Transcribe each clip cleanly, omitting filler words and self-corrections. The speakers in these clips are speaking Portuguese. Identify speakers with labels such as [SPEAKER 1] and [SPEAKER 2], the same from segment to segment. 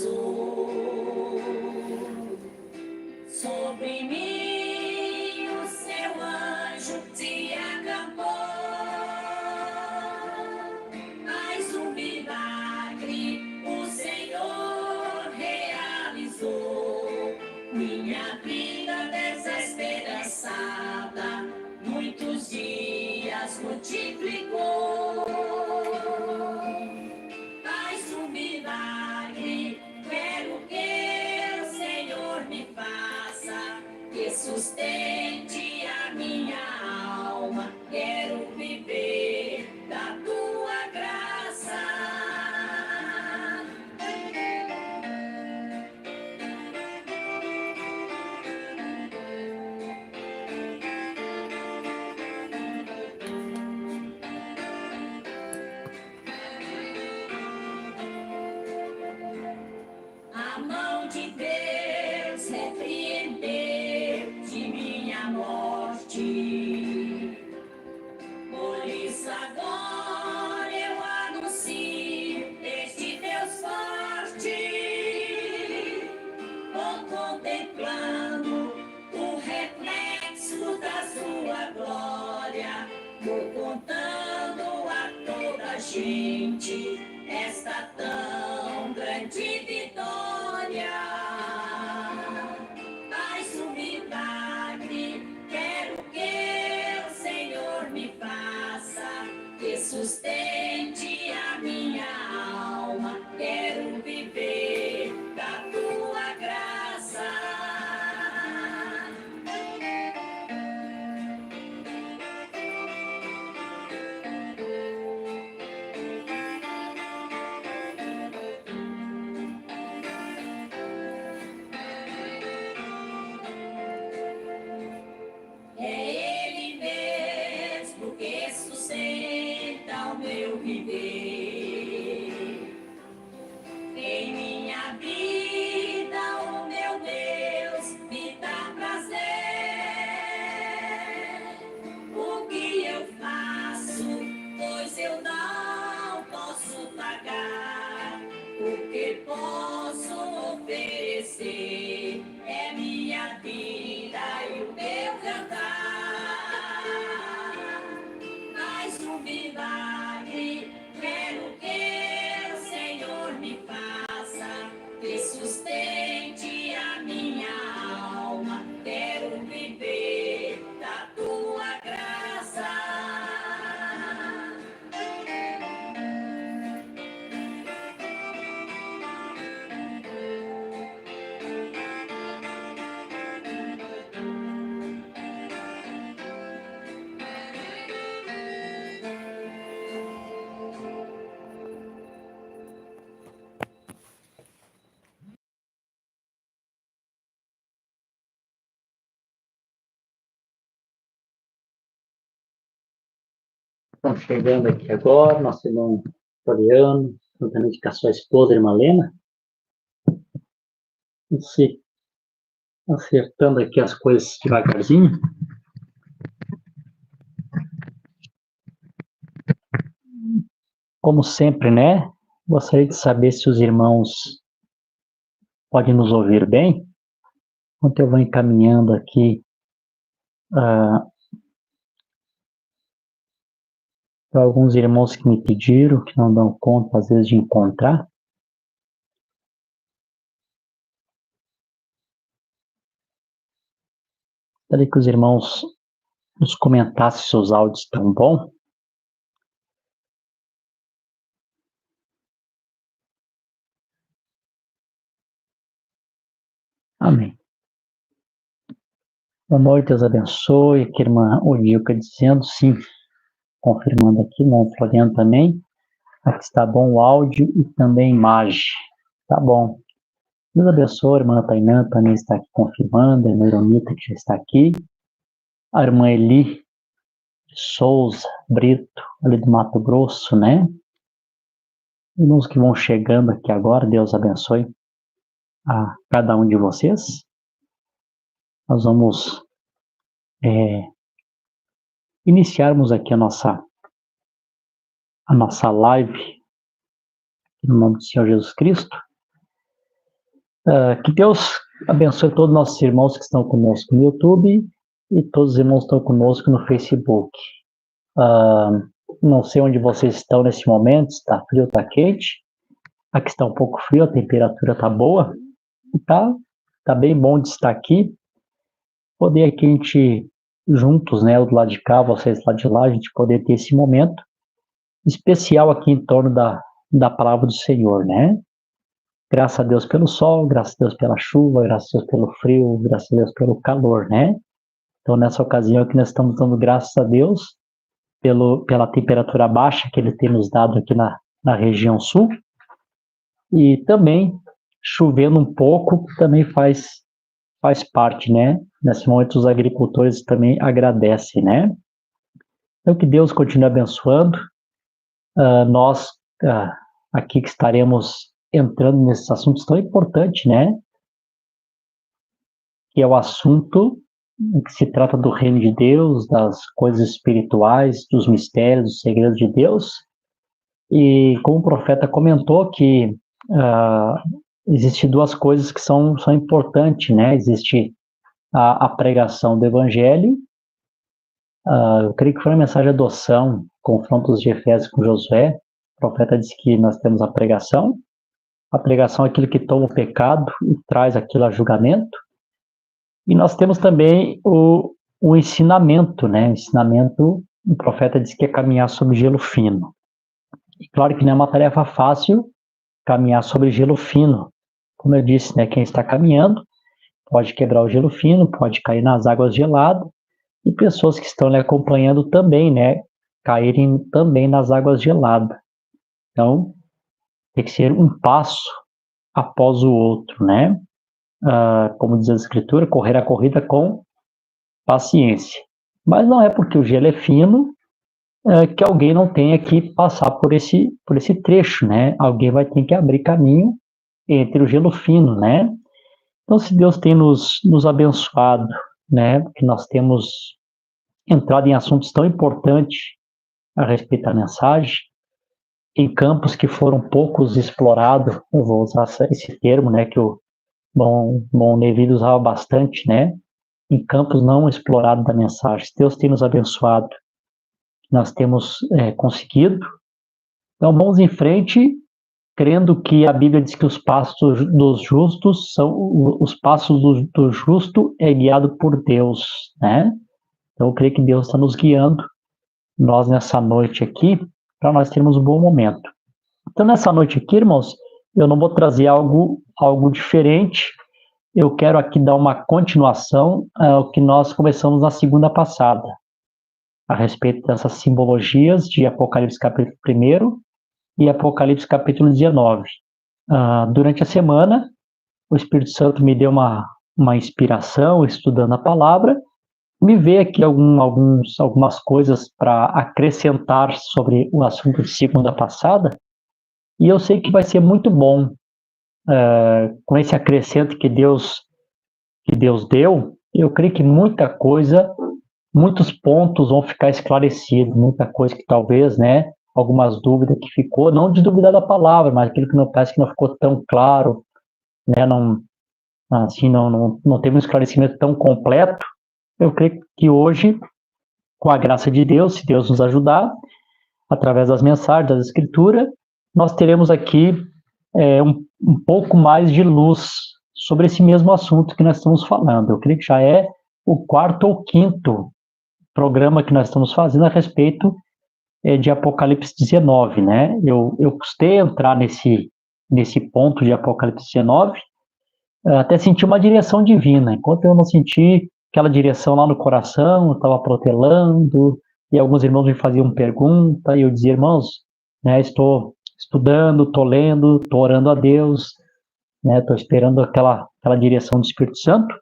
[SPEAKER 1] passou. Sobre mim o seu anjo se acampou. Mais um milagre o Senhor realizou. Minha vida desesperançada muitos dias multiplicou. Mais um milagre quero que o Senhor me faça, que sustente a minha alma. Quero viver da tua graça. A mão de Deus repreendeu de minha morte. Por isso agora eu anuncio este Deus forte. Vou contemplando o reflexo da sua glória. Vou contando a toda a gente esta tão grande vitória. Mais um milagre quero que o Senhor me faça, que sustente a minha alma. Quero viver da tua graça. É Ele mesmo que sustenta o meu viver. Em minha vida, o meu Deus me dá prazer. O que eu faço, pois eu não posso pagar. O que posso oferecer é minha vida e o meu cantar. Mais um milagre quero que o Senhor me faça, que sustente a minha alma. Quero viver da tua graça.
[SPEAKER 2] Estão chegando aqui agora, nosso irmão Floriano, juntamente com a sua esposa, irmã Lena. Se acertando aqui as coisas devagarzinho. Como sempre, né? Gostaria de saber se os irmãos podem nos ouvir bem. Enquanto eu vou encaminhando aqui para alguns irmãos que me pediram, que não dão conta, às vezes, de encontrar. Gostaria que os irmãos nos comentassem se os áudios estão bons. Amém. Boa noite, Deus abençoe. Aqui a irmã Olilca dizendo sim, confirmando aqui, o irmão Floriano também. Aqui está bom o áudio e também a imagem. Tá bom. Deus abençoe, a irmã Tainã também está aqui confirmando, a irmã Ironita que já está aqui. A irmã Eli Souza Brito, ali do Mato Grosso, né? Irmãos que vão chegando aqui agora, Deus abençoe a cada um de vocês. Nós vamos iniciarmos aqui a nossa live, no nome do Senhor Jesus Cristo. Que Deus abençoe todos os nossos irmãos que estão conosco no YouTube e todos os irmãos que estão conosco no Facebook. Não sei onde vocês estão nesse momento, se está frio ou está quente. Aqui está um pouco frio, a temperatura está boa. E tá bem bom de estar aqui. Poder aqui a gente, juntos, né, eu do lado de cá, vocês do lado de lá, a gente poder ter esse momento especial aqui em torno da palavra do Senhor, né? Graças a Deus pelo sol, graças a Deus pela chuva, graças a Deus pelo frio, graças a Deus pelo calor, né? Então, nessa ocasião aqui, nós estamos dando graças a Deus pela temperatura baixa que Ele tem nos dado aqui na região sul. E também, chovendo um pouco, também faz parte, né? Nesse momento, os agricultores também agradecem, né? Então, que Deus continue abençoando. Nós, aqui que estaremos entrando nesses assuntos tão importantes, né? Que é o assunto que se trata do reino de Deus, das coisas espirituais, dos mistérios, dos segredos de Deus. E como o profeta comentou que existem duas coisas que são importantes, né? Existe a pregação do evangelho, eu creio que foi a mensagem de adoção, confrontos de Efésios com Josué. O profeta disse que nós temos a pregação é aquilo que toma o pecado e traz aquilo a julgamento. E nós temos também o ensinamento, né? O ensinamento, o profeta diz que é caminhar sobre gelo fino. E claro que não é uma tarefa fácil caminhar sobre gelo fino. Como eu disse, né? Quem está caminhando pode quebrar o gelo fino, pode cair nas águas geladas, e pessoas que estão lhe acompanhando também, né? Caírem também nas águas geladas. Então, tem que ser um passo após o outro, né? Como diz a Escritura, correr a corrida com paciência. Mas não é porque o gelo é fino que alguém não tenha que passar por esse trecho, né? Alguém vai ter que abrir caminho entre o gelo fino, né? Então, se Deus tem nos abençoado, né? Porque nós temos entrado em assuntos tão importantes a respeito da mensagem, em campos que foram poucos explorados, eu vou usar esse termo, né, que o Bom Nevid usava bastante, né, em campos não explorados da mensagem. Deus tem nos abençoado, nós temos conseguido. Então, vamos em frente, crendo que a Bíblia diz que os passos dos justos os passos do justo é guiado por Deus, né? Então, eu creio que Deus está nos guiando, nós nessa noite aqui, para nós termos um bom momento. Então, nessa noite aqui, irmãos, eu não vou trazer algo diferente. Eu quero aqui dar uma continuação ao que nós começamos na segunda passada, a respeito dessas simbologias de Apocalipse capítulo 1 e Apocalipse capítulo 19. Durante a semana, o Espírito Santo me deu uma inspiração estudando a palavra, me veio aqui algumas coisas para acrescentar sobre o assunto de segunda passada, e eu sei que vai ser muito bom com esse acrescento que Deus deu. Eu creio que muita coisa, muitos pontos vão ficar esclarecidos, muita coisa que talvez, né, algumas dúvidas que ficou, não de duvidar da palavra, mas aquilo que não parece que não ficou tão claro, né, não teve um esclarecimento tão completo. Eu creio que hoje, com a graça de Deus, se Deus nos ajudar, através das mensagens, das escrituras, nós teremos aqui um pouco mais de luz sobre esse mesmo assunto que nós estamos falando. Eu creio que já é o 4º ou 5º programa que nós estamos fazendo a respeito de Apocalipse 19, né? Eu custei entrar nesse ponto de Apocalipse 19, até senti uma direção divina. Enquanto eu não senti aquela direção lá no coração, eu estava protelando, e alguns irmãos me faziam pergunta, e eu dizia, irmãos, né, estou estudando, estou lendo, estou orando a Deus, né, estou esperando aquela direção do Espírito Santo,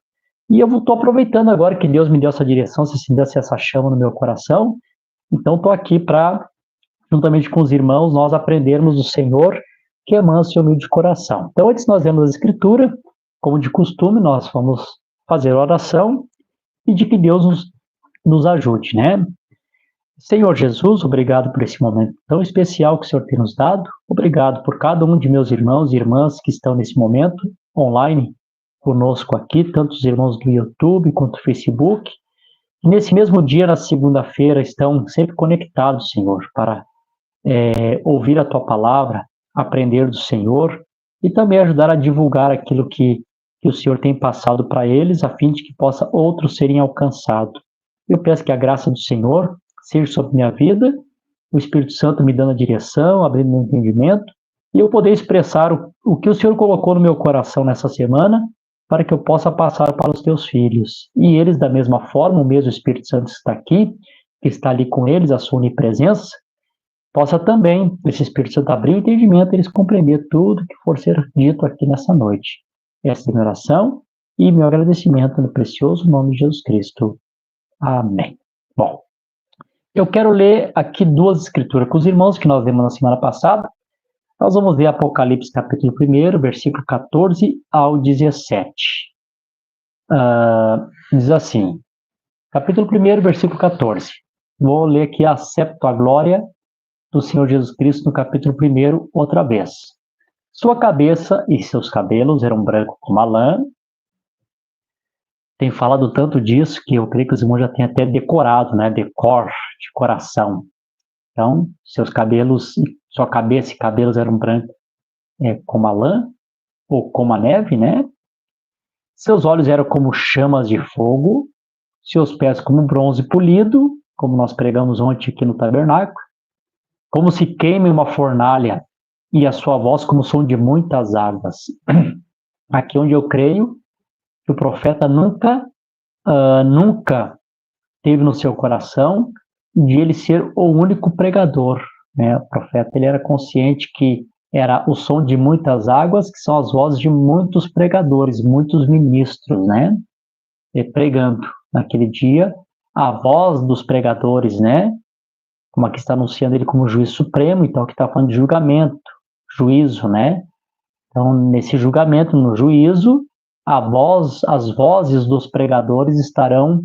[SPEAKER 2] e eu estou aproveitando agora que Deus me deu essa direção, se acendesse essa chama no meu coração. Então estou aqui para, juntamente com os irmãos, nós aprendermos do Senhor, que é manso e humilde de coração. Então, antes nós lemos a Escritura, como de costume, nós vamos fazer oração, e de que Deus nos ajude, né? Senhor Jesus, obrigado por esse momento tão especial que o Senhor tem nos dado. Obrigado por cada um de meus irmãos e irmãs que estão nesse momento online conosco aqui, tanto os irmãos do YouTube quanto do Facebook. E nesse mesmo dia, na segunda-feira, estão sempre conectados, Senhor, para ouvir a Tua palavra, aprender do Senhor e também ajudar a divulgar aquilo que o Senhor tem passado para eles, a fim de que possa outros serem alcançados. Eu peço que a graça do Senhor seja sobre minha vida, o Espírito Santo me dando a direção, abrindo meu entendimento, e eu poder expressar o que o Senhor colocou no meu coração nessa semana, para que eu possa passar para os teus filhos. E eles, da mesma forma, o mesmo Espírito Santo está aqui, que está ali com eles, a sua onipresença, possa também, esse Espírito Santo abrir o entendimento, eles compreender tudo que for ser dito aqui nessa noite. Essa é a minha oração e meu agradecimento no precioso nome de Jesus Cristo. Amém. Bom, eu quero ler aqui duas escrituras com os irmãos que nós lemos na semana passada. Nós vamos ler Apocalipse capítulo 1, versículo 14 ao 17. Diz assim, capítulo 1, versículo 14. Vou ler aqui acepto a glória do Senhor Jesus Cristo no capítulo 1, outra vez. Sua cabeça e seus cabelos eram brancos como a lã. Tem falado tanto disso que eu creio que os irmãos já têm até decorado, né? Decor, de coração. Então, seus cabelos, sua cabeça e cabelos eram brancos como a lã, ou como a neve, né? Seus olhos eram como chamas de fogo, seus pés como bronze polido, como nós pregamos ontem aqui no tabernáculo, como se queime uma fornalha, e a sua voz como som de muitas águas. Aqui onde eu creio que o profeta nunca teve no seu coração de ele ser o único pregador, né? O profeta, ele era consciente que era o som de muitas águas, que são as vozes de muitos pregadores, muitos ministros, né? E pregando naquele dia, a voz dos pregadores, né? Como aqui está anunciando ele como juiz supremo, então aqui está falando de julgamento, juízo, né? Então, nesse julgamento, no juízo, as vozes dos pregadores estarão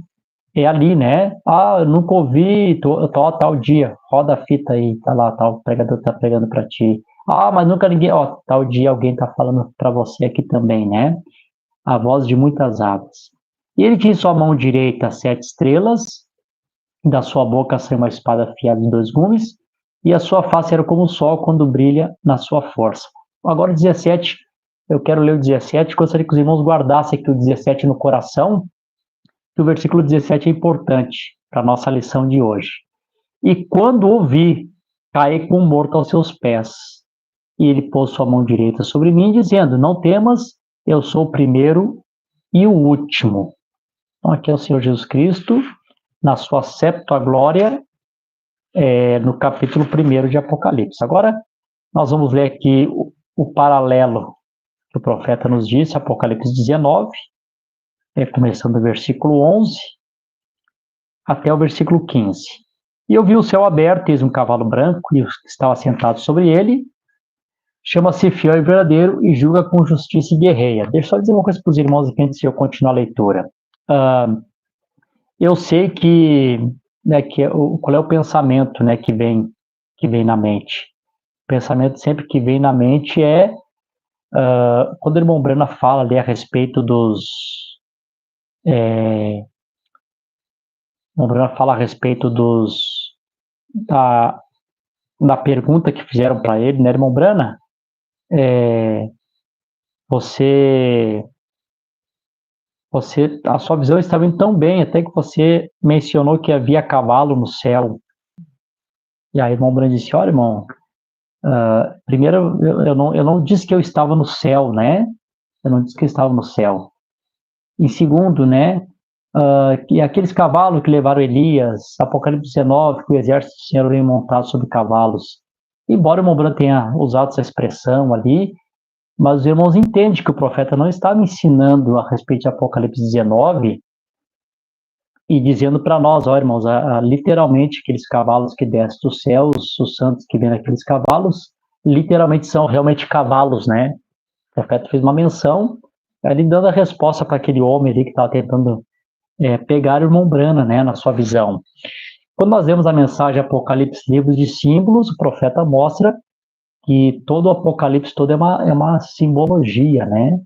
[SPEAKER 2] ali, né? Eu nunca ouvi, tal dia, roda a fita aí, tá lá, tal pregador tá pregando para ti. Mas nunca ninguém, tal dia alguém tá falando para você aqui também, né? A voz de muitas águas. E ele tinha em sua mão direita 7 estrelas, da sua boca saiu uma espada afiada de 2 gumes, e a sua face era como o sol quando brilha na sua força. Agora o 17, eu quero ler o 17, gostaria que os irmãos guardassem aqui o 17 no coração, que o versículo 17 é importante para a nossa lição de hoje. E quando o vi, caí como morto aos seus pés, e ele pôs sua mão direita sobre mim, dizendo, não temas, eu sou o primeiro e o último. Então aqui é o Senhor Jesus Cristo, na sua septa glória, no capítulo 1 de Apocalipse. Agora, nós vamos ler aqui o paralelo que o profeta nos disse, Apocalipse 19, começando do versículo 11 até o versículo 15. E eu vi o céu aberto, eis um cavalo branco, e os que estavam sentados sobre ele, chama-se Fiel e Verdadeiro, e julga com justiça e guerreia. Deixa eu só dizer uma coisa para os irmãos aqui antes de eu continuar a leitura. Eu sei que, né, qual é o pensamento, né, que vem na mente. O pensamento sempre que vem na mente é quando o irmão Brana fala ali a respeito da pergunta que fizeram para ele, né, irmão Brana? A sua visão estava indo tão bem, até que você mencionou que havia cavalo no céu. E aí, irmão Brana disse, olha, irmão, primeiro, eu não disse que eu estava no céu, né? Eu não disse que eu estava no céu. E segundo, né, que aqueles cavalos que levaram Elias, Apocalipse 19, que o exército do Senhor vem montado sobre cavalos. Embora o irmão Branco tenha usado essa expressão ali, mas os irmãos entendem que o profeta não estava ensinando a respeito de Apocalipse 19 e dizendo para nós, irmãos, literalmente aqueles cavalos que descem do céu, os santos que vêm naqueles cavalos, literalmente são realmente cavalos, né? O profeta fez uma menção, ali dando a resposta para aquele homem ali que estava tentando pegar o irmão Brana, né, na sua visão. Quando nós vemos a mensagem Apocalipse, livros de símbolos, o profeta mostra que todo o Apocalipse todo é uma simbologia, né?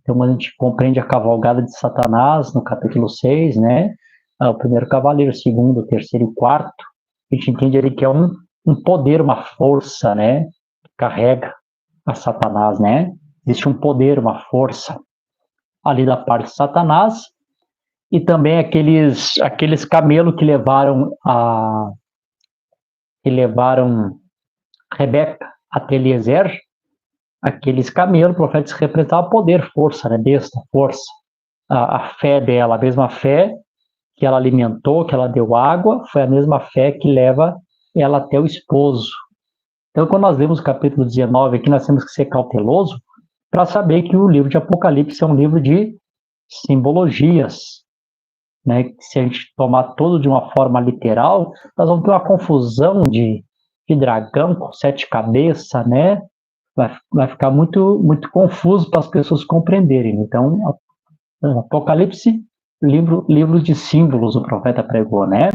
[SPEAKER 2] Então, a gente compreende a cavalgada de Satanás no capítulo 6, né? O primeiro cavaleiro, o segundo, o terceiro e o quarto. A gente entende ali que é um poder, uma força, né? Que carrega a Satanás, né? Existe um poder, uma força ali da parte de Satanás, e também aqueles camelos que levaram Rebeca até Eliezer. Aqueles camelos proféticos representavam poder, força, né? Besta, força. A fé dela, a mesma fé que ela alimentou, que ela deu água, foi a mesma fé que leva ela até o esposo. Então, quando nós lemos o capítulo 19 aqui, nós temos que ser cauteloso para saber que o livro de Apocalipse é um livro de simbologias, né? Se a gente tomar todo de uma forma literal, nós vamos ter uma confusão de dragão com 7 cabeças, né? Vai ficar muito, muito confuso para as pessoas compreenderem. Então, Apocalipse, livro de símbolos, o profeta pregou, né?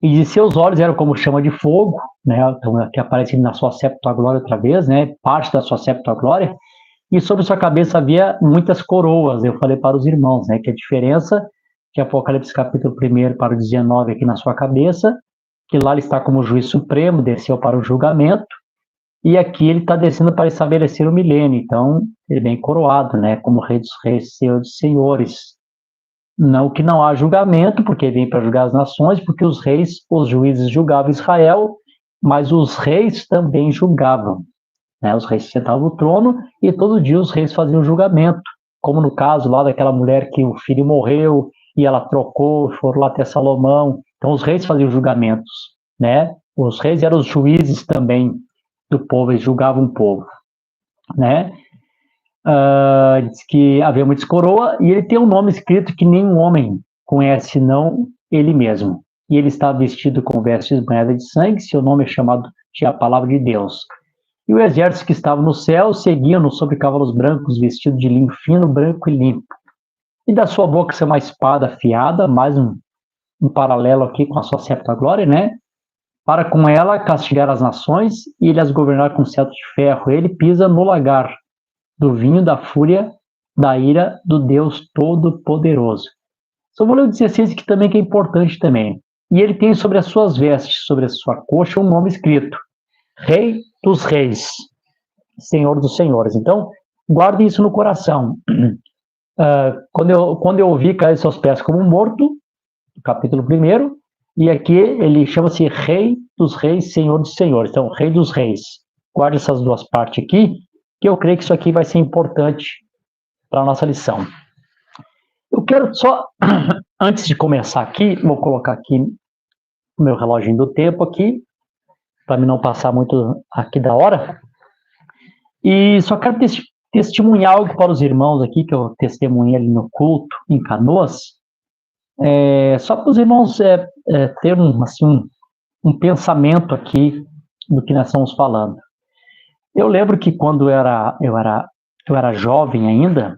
[SPEAKER 2] E de seus olhos eram como chama de fogo, né? Então, aqui aparece na sua septa glória outra vez, né? Parte da sua septa glória. E sobre sua cabeça havia muitas coroas. Eu falei para os irmãos, né? Que a diferença de Apocalipse capítulo 1 para o 19 aqui na sua cabeça, que lá ele está como juiz supremo, desceu para o julgamento, e aqui ele está descendo para estabelecer o milênio. Então, ele vem coroado, né? Como rei dos reis, senhor dos senhores. Não que não há julgamento, porque vem para julgar as nações, porque os reis, os juízes julgavam Israel, mas os reis também julgavam, né? Os reis sentavam no trono e todo dia os reis faziam julgamento, como no caso lá daquela mulher que o filho morreu e ela trocou, foram lá até Salomão. Então os reis faziam julgamentos, né? Os reis eram os juízes também do povo, eles julgavam o povo, né? Diz que havia muitas coroas, e ele tem um nome escrito que nenhum homem conhece, senão ele mesmo. E ele está vestido com vestes banhadas de sangue, seu nome é chamado de a palavra de Deus. E o exército que estava no céu seguiam-no sobre cavalos brancos, vestido de linho fino, branco e limpo. E da sua boca saiu uma espada afiada, mais um paralelo aqui com a sua septa glória, né? Para com ela castigar as nações e ele as governar com cetro de ferro. Ele pisa no lagar do vinho da fúria, da ira do Deus Todo-Poderoso. Só vou ler o 16 que também que é importante também. E ele tem sobre as suas vestes, sobre a sua coxa, um nome escrito: Rei dos Reis, Senhor dos Senhores. Então, guarde isso no coração. Quando eu ouvi cair seus pés como morto, capítulo 1, e aqui ele chama-se Rei dos Reis, Senhor dos Senhores. Então, Rei dos Reis. Guarde essas duas partes aqui, que eu creio que isso aqui vai ser importante para a nossa lição. Eu quero só, antes de começar aqui, vou colocar aqui o meu reloginho do tempo aqui, para mim não passar muito aqui da hora. E só quero testemunhar algo para os irmãos aqui, que eu testemunhei ali no culto, em Canoas. Só para os irmãos ter um pensamento aqui do que nós estamos falando. Eu lembro que quando eu era jovem ainda,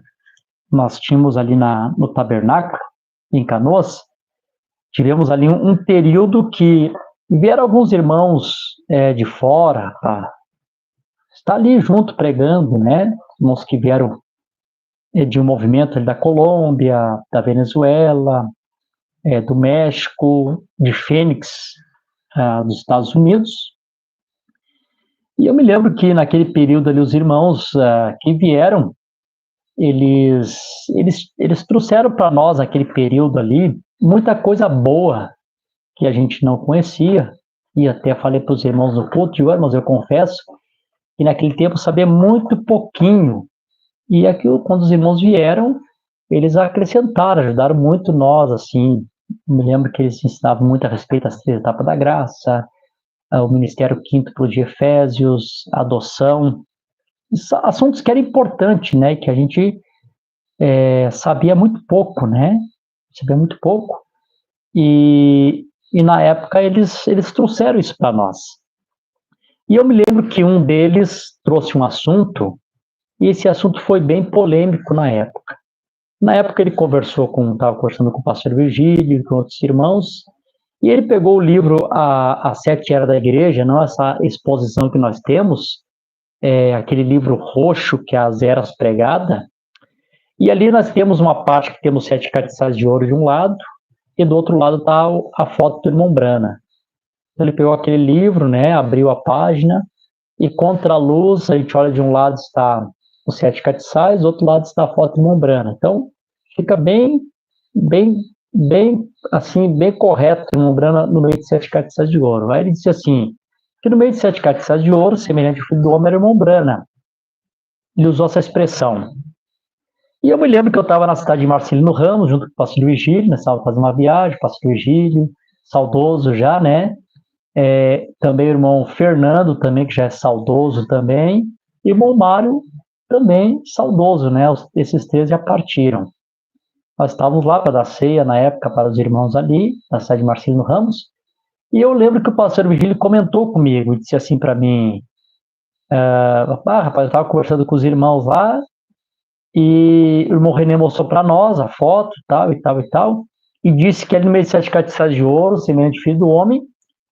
[SPEAKER 2] nós tínhamos ali no tabernáculo, em Canoas, tivemos ali um período que vieram alguns irmãos de fora, estar ali junto pregando, né? Irmãos que vieram de um movimento ali da Colômbia, da Venezuela, do México, de Fênix, dos Estados Unidos. E eu me lembro que naquele período ali os irmãos que vieram, eles trouxeram para nós naquele período ali muita coisa boa que a gente não conhecia, e até falei para os irmãos no culto, irmãos, eu confesso que naquele tempo eu sabia muito pouquinho, e aqui quando os irmãos vieram, eles acrescentaram, ajudaram muito nós, assim. Me lembro que eles ensinavam muito a respeito das 3 etapas da graça, o ministério quíntuplo de Efésios, a adoção, assuntos que eram importantes, né, que a gente sabia muito pouco, né, sabia muito pouco, e na época eles trouxeram isso para nós. E eu me lembro que um deles trouxe um assunto, e esse assunto foi bem polêmico na época. Na época ele estava conversando com o pastor Virgílio, com outros irmãos, e ele pegou o livro As 7 Eras da Igreja, não essa exposição que nós temos, aquele livro roxo que é As Eras Pregadas, E ali nós temos uma parte que temos 7 castiçais de ouro de um lado, e do outro lado está a foto do irmão Brana. Então ele pegou aquele livro, né, abriu a página, e contra a luz, a gente olha de um lado está os 7 castiçais, do outro lado está a foto do irmão Brana. Então fica bem assim, bem correto o irmão Brana no meio de 7 castiçais de ouro. Aí ele disse assim, que no meio de 7 castiçais de ouro, semelhante ao filho do homem, era o irmão Brana. Ele usou essa expressão. E eu me lembro que eu estava na cidade de Marcelino Ramos, junto com o pastor Virgílio, né? Estava fazendo uma viagem, o pastor Virgílio, saudoso já, né? Também o irmão Fernando, também, que já é saudoso também, e o irmão Mário, também saudoso, né? Esses três já partiram. Nós estávamos lá para dar ceia, na época, para os irmãos ali, na cidade de Marcelino Ramos, e eu lembro que o pastor Virgílio comentou comigo, e disse assim para mim, rapaz, eu estava conversando com os irmãos lá, e o irmão René mostrou para nós a foto, tal, e disse que ali no meio de 7 castiçais de ouro, semelhante filho do homem,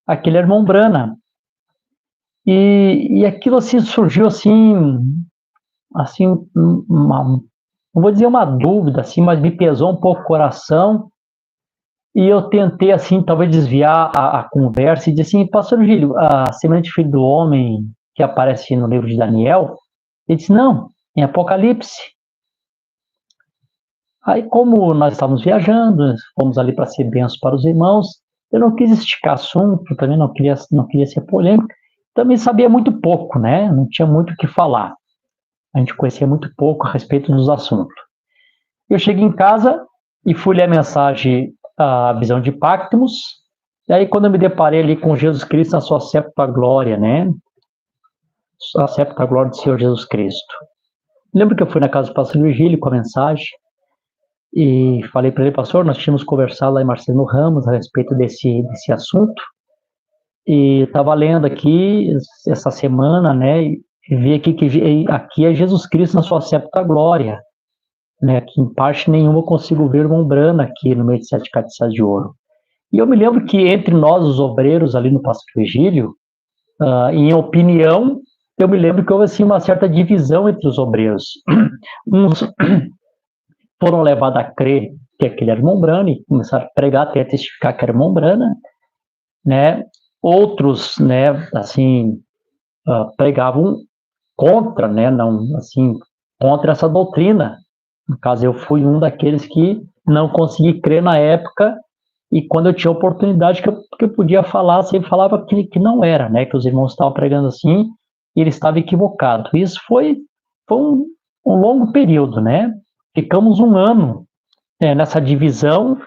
[SPEAKER 2] aquele irmão Brana. E aquilo assim surgiu assim, não vou dizer uma dúvida, assim, mas me pesou um pouco o coração, e eu tentei, assim, talvez desviar a conversa e disse assim, pastor Virgílio, a semelhante filho do homem que aparece no livro de Daniel, ele disse, não, em Apocalipse. Aí, como nós estávamos viajando, fomos ali para ser benção para os irmãos, eu não quis esticar assunto, também não queria ser polêmico, também sabia muito pouco, né? Não tinha muito o que falar. A gente conhecia muito pouco a respeito dos assuntos. Eu cheguei em casa e fui ler a mensagem, a visão de Patmos, e aí quando eu me deparei ali com Jesus Cristo na sua séptima glória, né? A séptima glória do Senhor Jesus Cristo. Lembro que eu fui na casa do pastor Virgílio com a mensagem, e falei para ele, pastor, nós tínhamos conversado lá em Marcelino Ramos a respeito desse assunto, e estava lendo aqui essa semana, né, e vi aqui que aqui é Jesus Cristo na sua séptima glória, né, que em parte nenhuma eu consigo ver o irmão Brana aqui no meio de 7 castiçais de ouro. E eu me lembro que entre nós, os obreiros ali no pastor Virgílio, em opinião, eu me lembro que houve assim uma certa divisão entre os obreiros. Uns foram levados a crer que aquele era irmão Brana e começaram a pregar, até testificar que era irmão Brana, né? Outros, né, assim, pregavam contra, né, não, assim, contra essa doutrina. No caso, eu fui um daqueles que não consegui crer na época, e quando eu tinha oportunidade que eu podia falar, sempre falava que não era, né, que os irmãos estavam pregando assim, e ele estava equivocado. Isso foi um longo período, né? Ficamos um ano nessa divisão,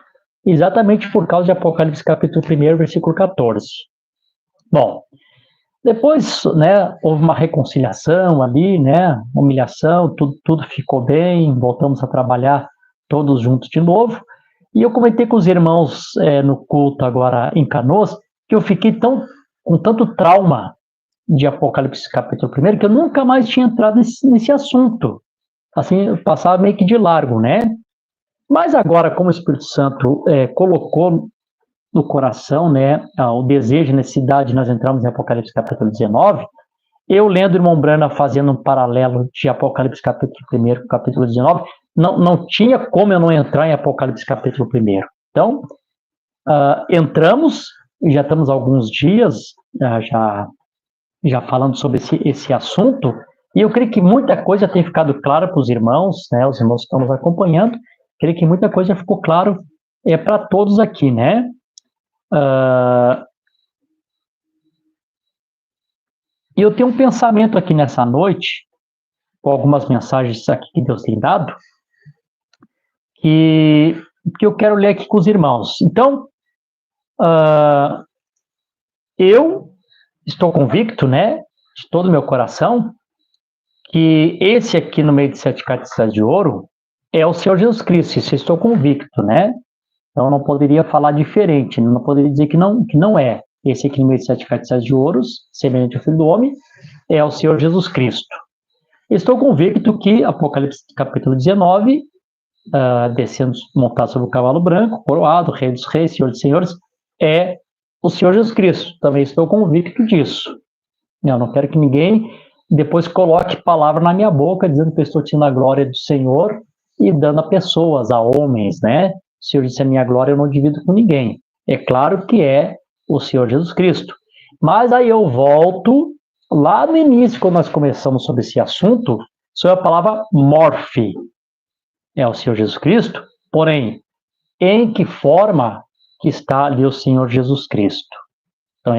[SPEAKER 2] exatamente por causa de Apocalipse capítulo 1, versículo 14. Bom, depois, né, houve uma reconciliação ali, né, humilhação, tudo ficou bem, voltamos a trabalhar todos juntos de novo, e eu comentei com os irmãos no culto agora em Canoas, que eu fiquei com tanto trauma de Apocalipse capítulo 1, que eu nunca mais tinha entrado nesse assunto. Assim, eu passava meio que de largo, né? Mas agora, como o Espírito Santo colocou no coração, né, o desejo, a necessidade, nós entramos em Apocalipse capítulo 19, eu lendo o irmão Brana fazendo um paralelo de Apocalipse capítulo 1 com capítulo 19, não tinha como eu não entrar em Apocalipse capítulo 1. Então, entramos, e já estamos há alguns dias já falando sobre esse assunto, e eu creio que muita coisa tem ficado clara para os irmãos, né, os irmãos que estão nos acompanhando, creio que muita coisa ficou claro para todos aqui, né? E eu tenho um pensamento aqui nessa noite, com algumas mensagens aqui que Deus tem dado, que eu quero ler aqui com os irmãos. Então, eu estou convicto, né, de todo o meu coração, que esse aqui no meio de 7 castiçais de ouro é o Senhor Jesus Cristo, isso eu estou convicto, né? Então, eu não poderia falar diferente, não poderia dizer que não é. Esse aqui no meio de 7 castiçais de ouro, semelhante ao Filho do Homem, é o Senhor Jesus Cristo. Estou convicto que Apocalipse capítulo 19, descendo, montado sobre o cavalo branco, coroado, Rei dos Reis, Senhor dos Senhores, é o Senhor Jesus Cristo. Também estou convicto disso. Eu não quero que ninguém depois coloque palavra na minha boca, dizendo que eu estou tendo a glória do Senhor, e dando a pessoas, a homens, né? O Senhor disse, a minha glória eu não divido com ninguém. É claro que é o Senhor Jesus Cristo. Mas aí eu volto lá no início, quando nós começamos sobre esse assunto, sobre a palavra morfe. É o Senhor Jesus Cristo, porém, em que forma que está ali o Senhor Jesus Cristo? Então,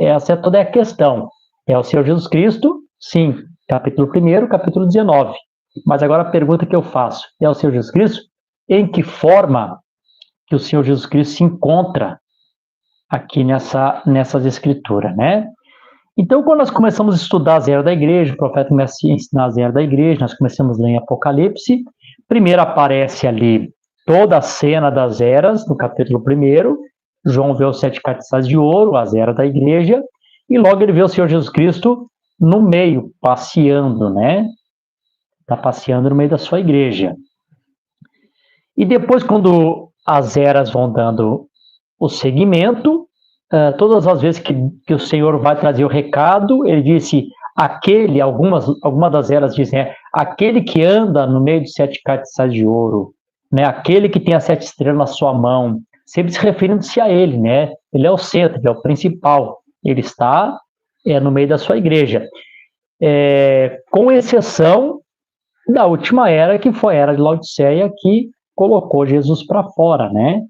[SPEAKER 2] essa é toda a questão. É o Senhor Jesus Cristo? Sim. Capítulo 1, capítulo 19. Mas agora a pergunta que eu faço, é o Senhor Jesus Cristo? Em que forma que o Senhor Jesus Cristo se encontra aqui nessas escrituras, né? Então, quando nós começamos a estudar as eras da igreja, o profeta começa a ensinar as eras da igreja, nós começamos a ler em Apocalipse, primeiro aparece ali toda a cena das eras, no capítulo 1, João vê os 7 castiçais de ouro, as eras da igreja, e logo ele vê o Senhor Jesus Cristo no meio, passeando, né? Está passeando no meio da sua igreja. E depois, quando as eras vão dando o segmento, todas as vezes que o Senhor vai trazer o recado, ele disse, algumas das eras dizem, aquele que anda no meio de 7 castiçais de ouro, né, aquele que tem as 7 estrelas na sua mão, sempre se referindo-se a ele, né? Ele é o centro, ele é o principal, ele está no meio da sua igreja. Com exceção da última era, que foi a era de Laodiceia, que colocou Jesus para fora, né?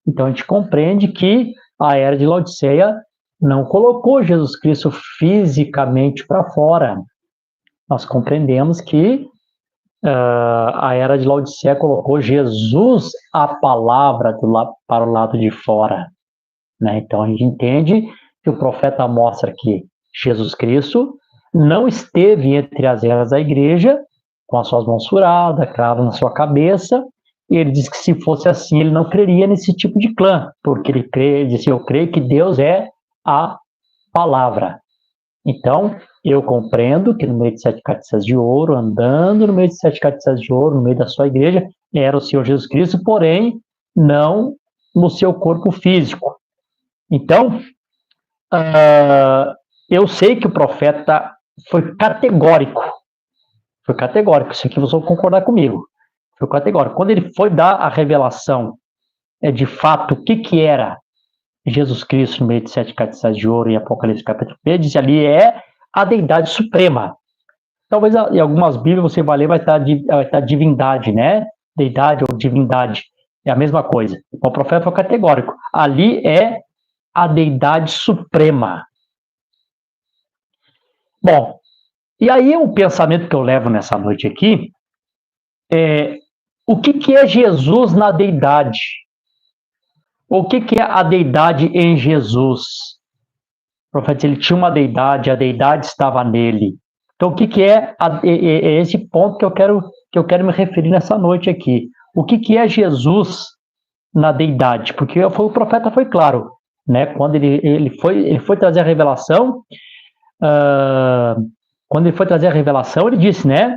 [SPEAKER 2] Então a gente compreende que a era de Laodiceia não colocou Jesus Cristo fisicamente para fora. Nós compreendemos que a era de Laodiceia colocou Jesus, a palavra, para o lado de fora, né? Então a gente entende que o profeta mostra que Jesus Cristo não esteve entre as eras da igreja com as suas mãos furadas, cravo na sua cabeça, e ele diz que se fosse assim, ele não creria nesse tipo de clã, porque ele disse, eu creio que Deus é a palavra. Então, eu compreendo que no meio de 7 castiçais de ouro, andando no meio de 7 castiçais de ouro, no meio da sua igreja, era o Senhor Jesus Cristo, porém, não no seu corpo físico. Então, eu sei que o profeta foi categórico, isso aqui vocês vão concordar comigo, foi categórico. Quando ele foi dar a revelação, de fato, o que era Jesus Cristo no meio de 7 castiçais de ouro, em Apocalipse capítulo 1, diz ali, é a deidade suprema. Talvez em algumas bíblias você vai ler, vai estar divindade, né? Deidade ou divindade, é a mesma coisa. O profeta foi categórico, ali é a deidade suprema. Bom, e aí o pensamento que eu levo nessa noite aqui o que é Jesus na deidade? O que é a deidade em Jesus? O profeta, ele tinha uma deidade, a deidade estava nele. Então, o que é esse ponto que eu quero me referir nessa noite aqui? O que é Jesus na deidade? Porque o profeta foi claro, né? Quando ele foi trazer a revelação, ele disse, né?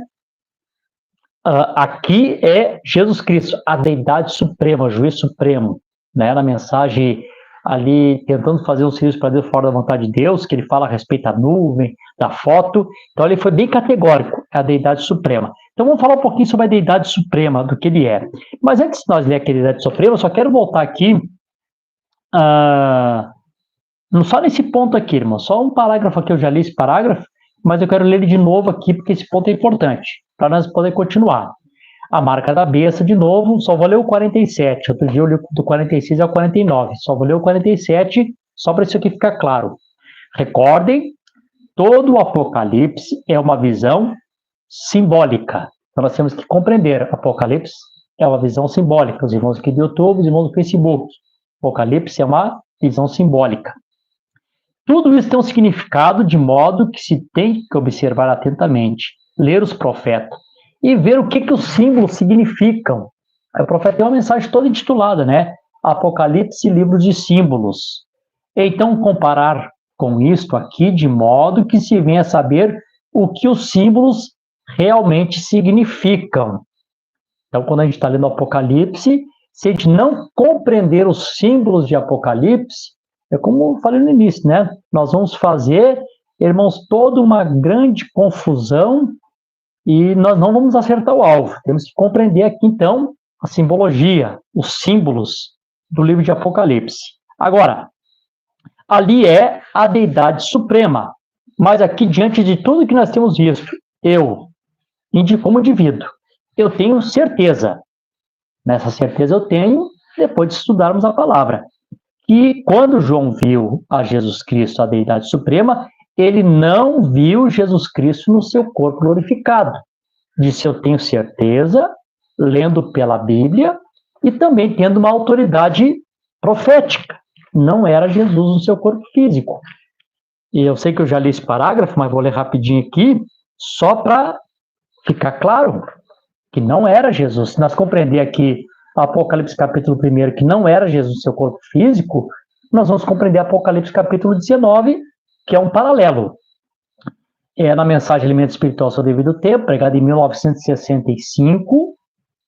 [SPEAKER 2] Aqui é Jesus Cristo, a deidade suprema, o juiz supremo, né? Na mensagem ali, tentando fazer um serviço para Deus fora da vontade de Deus, que ele fala a respeito da nuvem, da foto, então ele foi bem categórico, é a deidade suprema. Então vamos falar um pouquinho sobre a deidade suprema, do que ele é. Mas antes de nós ler a deidade suprema, eu só quero voltar aqui, não só nesse ponto aqui, irmão, só um parágrafo aqui, eu já li esse parágrafo, mas eu quero ler ele de novo aqui, porque esse ponto é importante, para nós poder continuar. A marca da besta, de novo, só vou ler o 47, outro dia eu li do 46 ao 49, só vou ler o 47, só para isso aqui ficar claro. Recordem, todo o Apocalipse é uma visão simbólica, então nós temos que compreender, Apocalipse é uma visão simbólica, os irmãos aqui do YouTube, os irmãos do Facebook, Apocalipse é uma visão simbólica. Tudo isso tem um significado, de modo que se tem que observar atentamente, ler os profetas e ver o que os símbolos significam. Aí o profeta tem uma mensagem toda intitulada, né? Apocalipse, livro de símbolos. Então, comparar com isto aqui, de modo que se venha a saber o que os símbolos realmente significam. Então, quando a gente está lendo Apocalipse, se a gente não compreender os símbolos de Apocalipse, é como eu falei no início, né? Nós vamos fazer, irmãos, toda uma grande confusão e nós não vamos acertar o alvo. Temos que compreender aqui, então, a simbologia, os símbolos do livro de Apocalipse. Agora, ali é a deidade suprema, mas aqui, diante de tudo que nós temos visto, eu, como indivíduo, eu tenho certeza, nessa certeza eu tenho, depois de estudarmos a palavra, que quando João viu a Jesus Cristo, a deidade suprema, ele não viu Jesus Cristo no seu corpo glorificado. Disse, eu tenho certeza, lendo pela Bíblia, e também tendo uma autoridade profética. Não era Jesus no seu corpo físico. E eu sei que eu já li esse parágrafo, mas vou ler rapidinho aqui, só para ficar claro que não era Jesus. Se nós compreender aqui Apocalipse capítulo 1, que não era Jesus no seu corpo físico, nós vamos compreender Apocalipse capítulo 19, que é um paralelo. É na mensagem Alimento Espiritual ao seu devido tempo, pregada em 1965,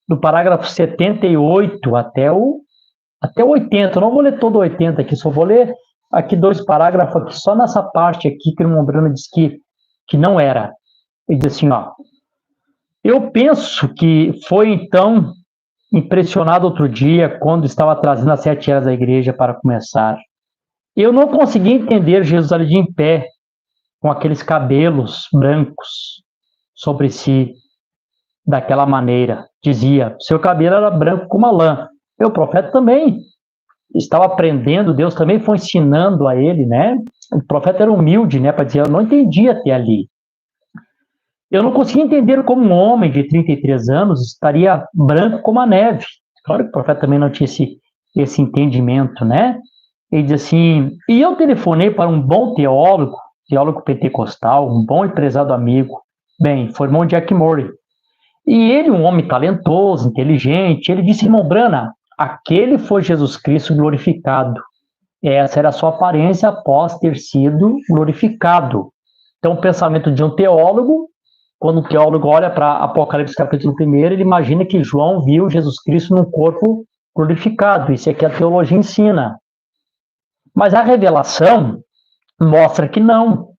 [SPEAKER 2] do parágrafo 78 até o 80. Eu não vou ler todo o 80 aqui, só vou ler aqui 2 parágrafos aqui, só nessa parte aqui que o irmão Bruno diz que não era. Ele diz assim, ó, eu penso que foi então impressionado outro dia quando estava trazendo as 7 eras da igreja para começar. Eu não consegui entender Jesus ali de em pé, com aqueles cabelos brancos sobre si, daquela maneira. Dizia, seu cabelo era branco como a lã. E o profeta também estava aprendendo, Deus também foi ensinando a ele, né? O profeta era humilde, né? Para dizer, eu não entendi até ali. Eu não conseguia entender como um homem de 33 anos estaria branco como a neve. Claro que o profeta também não tinha esse entendimento, né? Ele diz assim, e eu telefonei para um bom teólogo pentecostal, um bom e prezado amigo, bem, foi o irmão Jack Murray. E ele, um homem talentoso, inteligente, ele disse, irmão Branham, aquele foi Jesus Cristo glorificado. Essa era a sua aparência após ter sido glorificado. Então, o pensamento de um teólogo, quando o teólogo olha para Apocalipse capítulo 1, ele imagina que João viu Jesus Cristo num corpo glorificado. Isso é que a teologia ensina. Mas a revelação mostra que não.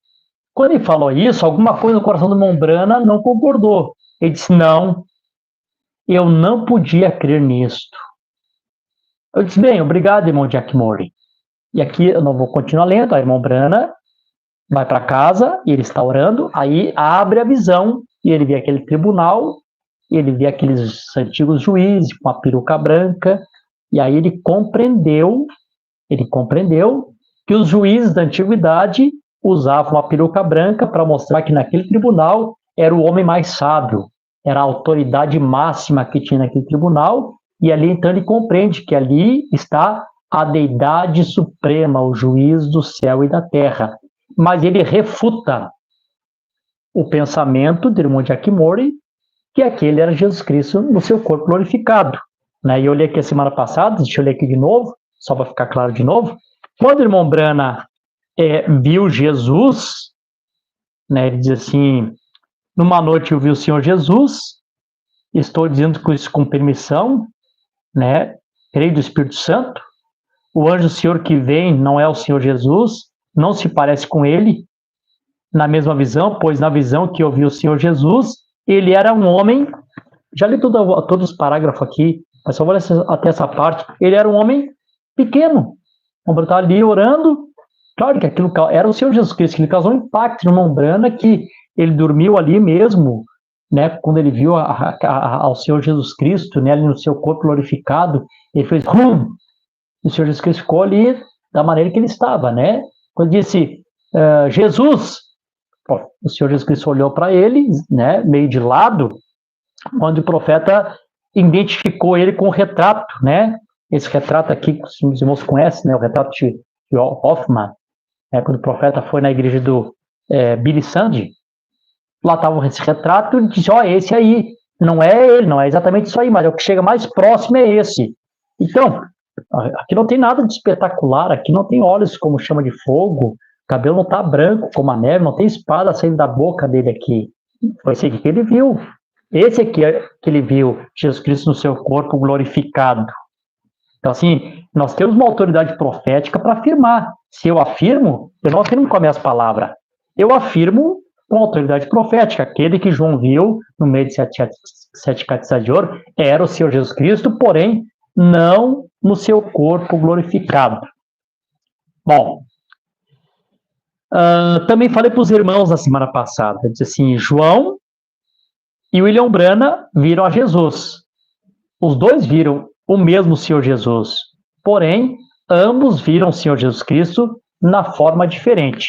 [SPEAKER 2] Quando ele falou isso, alguma coisa no coração do irmão Branham não concordou. Ele disse, não, eu não podia crer nisto. Eu disse, bem, obrigado, irmão Jack Murray. E aqui eu não vou continuar lendo, o irmão Branham vai para casa, e ele está orando, aí abre a visão, e ele vê aquele tribunal, e ele vê aqueles antigos juízes com a peruca branca, e aí ele compreendeu que os juízes da antiguidade usavam a peruca branca para mostrar que naquele tribunal era o homem mais sábio, era a autoridade máxima que tinha naquele tribunal, e ali então ele compreende que ali está a deidade suprema, o juiz do céu e da terra. Mas ele refuta o pensamento do irmão Jack Murray, que aquele era Jesus Cristo no seu corpo glorificado. Né? E eu li aqui a semana passada, deixa eu ler aqui de novo, só para ficar claro de novo. Quando o irmão Branham viu Jesus, né, ele diz assim, numa noite eu vi o Senhor Jesus, estou dizendo isso com permissão, né, creio do Espírito Santo, o anjo do Senhor que vem não é o Senhor Jesus, não se parece com ele, na mesma visão, pois na visão que eu vi o Senhor Jesus, ele era um homem, já li todos os parágrafos aqui, mas só vou ler até essa parte, ele era um homem pequeno, o irmão estava ali orando, claro que aquilo era o Senhor Jesus Cristo, que ele causou um impacto no irmão Branham, que ele dormiu ali mesmo, né, quando ele viu ao Senhor Jesus Cristo, né, ali no seu corpo glorificado, ele fez e o Senhor Jesus Cristo ficou ali da maneira que ele estava, né? Quando disse Jesus, o Senhor Jesus Cristo olhou para ele, né, meio de lado, onde o profeta identificou ele com o retrato, né? Esse retrato aqui, os irmãos conhecem, né, o retrato de Hoffman, né, quando o profeta foi na igreja do Billy Sunday, lá estava esse retrato, ele disse, esse aí, não é ele, não é exatamente isso aí, mas é o que chega mais próximo é esse. Então, aqui não tem nada de espetacular, aqui não tem olhos como chama de fogo, o cabelo não está branco como a neve, não tem espada saindo da boca dele aqui. Foi esse aqui que ele viu. Esse aqui é que ele viu, Jesus Cristo no seu corpo glorificado. Então, assim, nós temos uma autoridade profética para afirmar. Se eu afirmo, eu não afirmo com as minhas palavras. Eu afirmo com autoridade profética. Aquele que João viu no meio de sete catiças de ouro era o Senhor Jesus Cristo, porém não no seu corpo glorificado. Bom, também falei para os irmãos na semana passada, disse assim, João e William Branham viram a Jesus. Os dois viram o mesmo Senhor Jesus, porém, ambos viram o Senhor Jesus Cristo na forma diferente.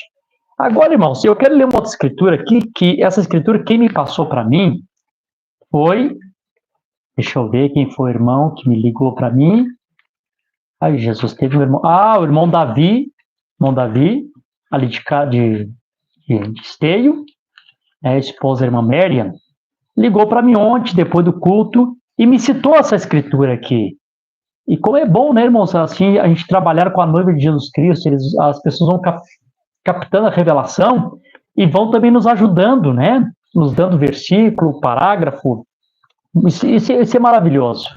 [SPEAKER 2] Agora, irmãos, eu quero ler uma outra escritura aqui, que essa escritura, quem me passou para mim foi, deixa eu ver quem foi o irmão que me ligou para mim. Ai, Jesus, teve um irmão, o irmão Davi, ali de Esteio, a esposa da irmã Miriam, ligou para mim ontem, depois do culto, e me citou essa escritura aqui. E como é bom, né, irmãos, assim, a gente trabalhar com a noiva de Jesus Cristo, as pessoas vão captando a revelação e vão também nos ajudando, né, nos dando versículo, parágrafo. Isso é maravilhoso.